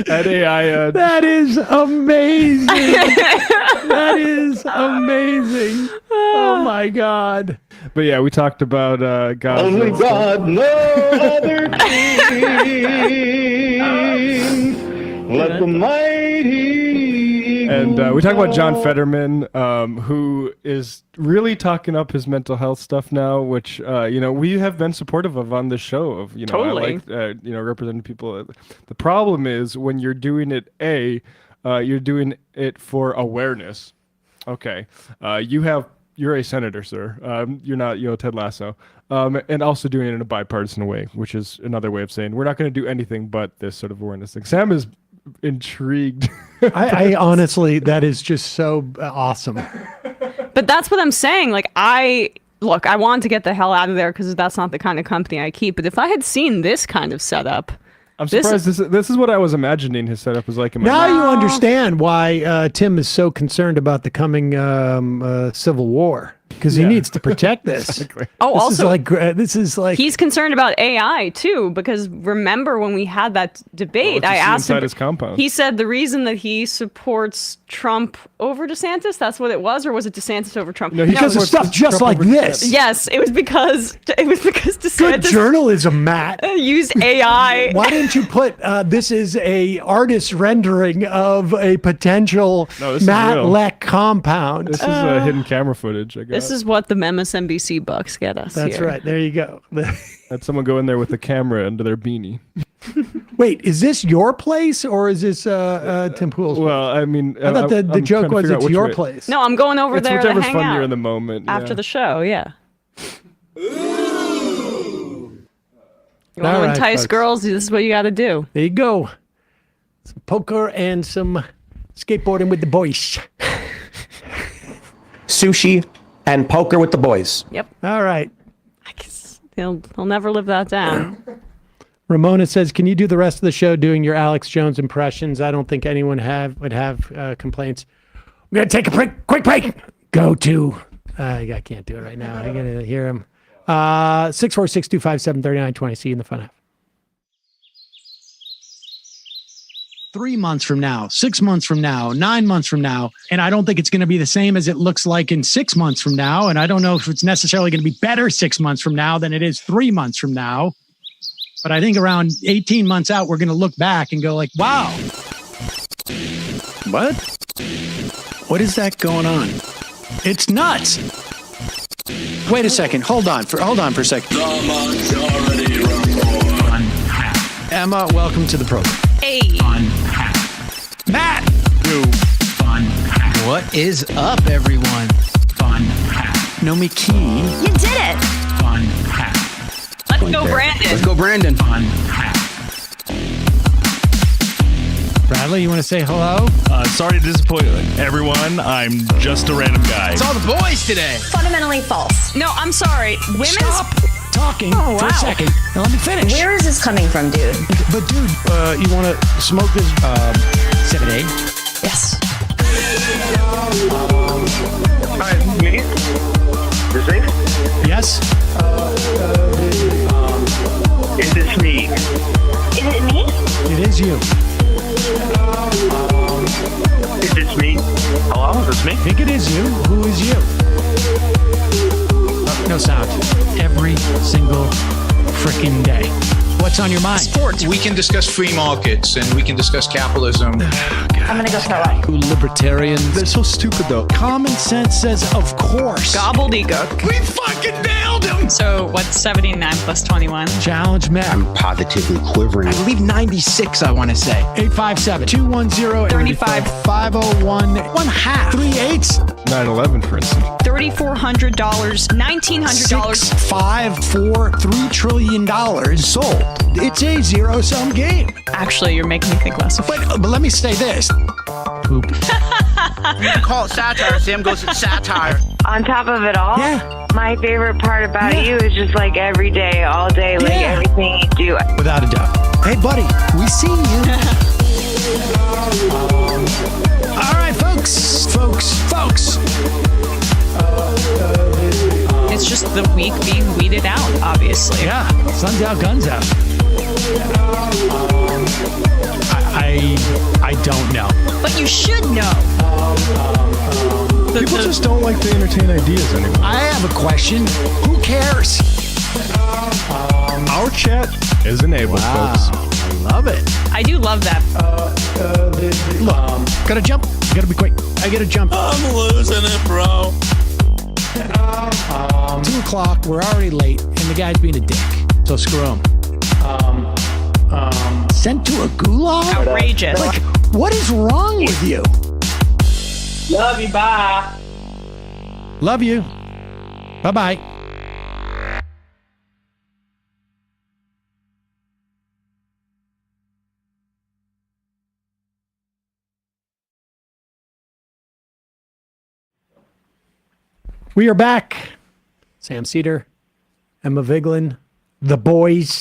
That AI. That is amazing. That is amazing. Oh my God. But yeah, we talked about Gaza. Only God, no other king. Let the mighty. And we talk about John Fetterman, who is really talking up his mental health stuff now, which we have been supportive of on this show. Of Totally. I like representing people. The problem is when you're doing it. You're doing it for awareness. Okay, you're a senator, sir. You're not Ted Lasso. And also doing it in a bipartisan way, which is another way of saying we're not going to do anything but this sort of awareness thing. Sam is intrigued. I honestly, that is just so awesome. But that's what I'm saying. Like, I wanted to get the hell out of there because that's not the kind of company I keep. But if I had seen this kind of setup, I'm surprised. This is what I was imagining his setup was like in my now mind. you understand why Tim is so concerned about the coming civil war. Because he needs to protect this. Exactly. Oh, this is like he's concerned about AI too. Because remember when we had that debate, I asked him. His compound. He said the reason that he supports Trump over DeSantis, that's what it was, or was it DeSantis over Trump? No, because of stuff just like this. Yes, it was because DeSantis. Good journalism, Matt. Used AI. Why didn't you put this is a artist rendering of a potential Matt Leck compound? This is hidden camera footage, I guess. This is what the MSNBC bucks get us. That's here. right. There you go. Had someone go in there with a camera under their beanie. Wait, is this your place or is this Tim Pool's place? Well, I mean, I thought the joke was it's your place. No, I'm going over there to whichever's hang funnier out in the moment. after the show. Yeah. You want All to right, entice folks. girls? This is what you got to do. There you go. Some poker and some skateboarding with the boys. Sushi and poker with the boys. Yep. All right. I guess he'll never live that down. Ramona says, "Can you do the rest of the show doing your Alex Jones impressions? I don't think anyone would have complaints." We're gonna take a quick break. Go to. I can't do it right now. I gotta hear him. 646-257-3920. See you in the fun half. 3 months from now, 6 months from now, 9 months from now. And I don't think it's going to be the same as it looks like in 6 months from now. And I don't know if it's necessarily going to be better 6 months from now than it is 3 months from now. But I think around 18 months out, we're going to look back and go like, wow. What? What is that going on? It's nuts. Wait a second. Hold on for a second. Emma, welcome to the program. Hey. Matt. What is up, everyone? Nomi Key. You did it. Let's go, Brandon. Let's go, Brandon. Bradley, you want to say hello? Sorry to disappoint everyone. I'm just a random guy. It's all the boys today. Fundamentally false. No, I'm sorry. Women's Stop talking for a second. Now let me finish. Where is this coming from, dude? But dude, you want to smoke this 7A? Yes. Hi, me? Is it? Yes. Is this me? Is it me? It is you. Is this me? Hello? Is this me? I think it is you. Who is you? No sound. Every single freaking day. What's on your mind? Sports. We can discuss free markets and we can discuss capitalism. I'm going to go throw up. Libertarians. They're so stupid, though. Common sense says, of course. gobbledygook. We fucking nailed him. So what's 79 plus 21? Challenge Matt. I'm positively quivering. I believe 96, I want to say. 857-210-35 501 1/2 3/8 9/11, for instance. $3,400, $1,900. 5, 4, $3 trillion sold. It's a zero-sum game. Actually, you're making me think less of it. But let me say this. You can call it satire. Sam goes, it's satire. On top of it all, my favorite part about you is just like every day, all day, like everything you do. Without a doubt. Hey, buddy, we seen you. All right, folks. It's just the week being weeded out, obviously. Yeah, sun's out, guns out. I don't know. But you should know. People just don't like to entertain ideas anymore. I have a question. Who cares? Our chat is enabled, folks. I love it. I do love that. Look, gotta jump. Gotta be quick. I gotta jump. I'm losing it, bro. 2 o'clock. We're already late, and the guy's being a dick. So screw him. Sent to a gulag? Outrageous. Like, what is wrong with you? Love you, bye. Love you. Bye-bye. We are back. Sam Seder, Emma Vigeland, the boys.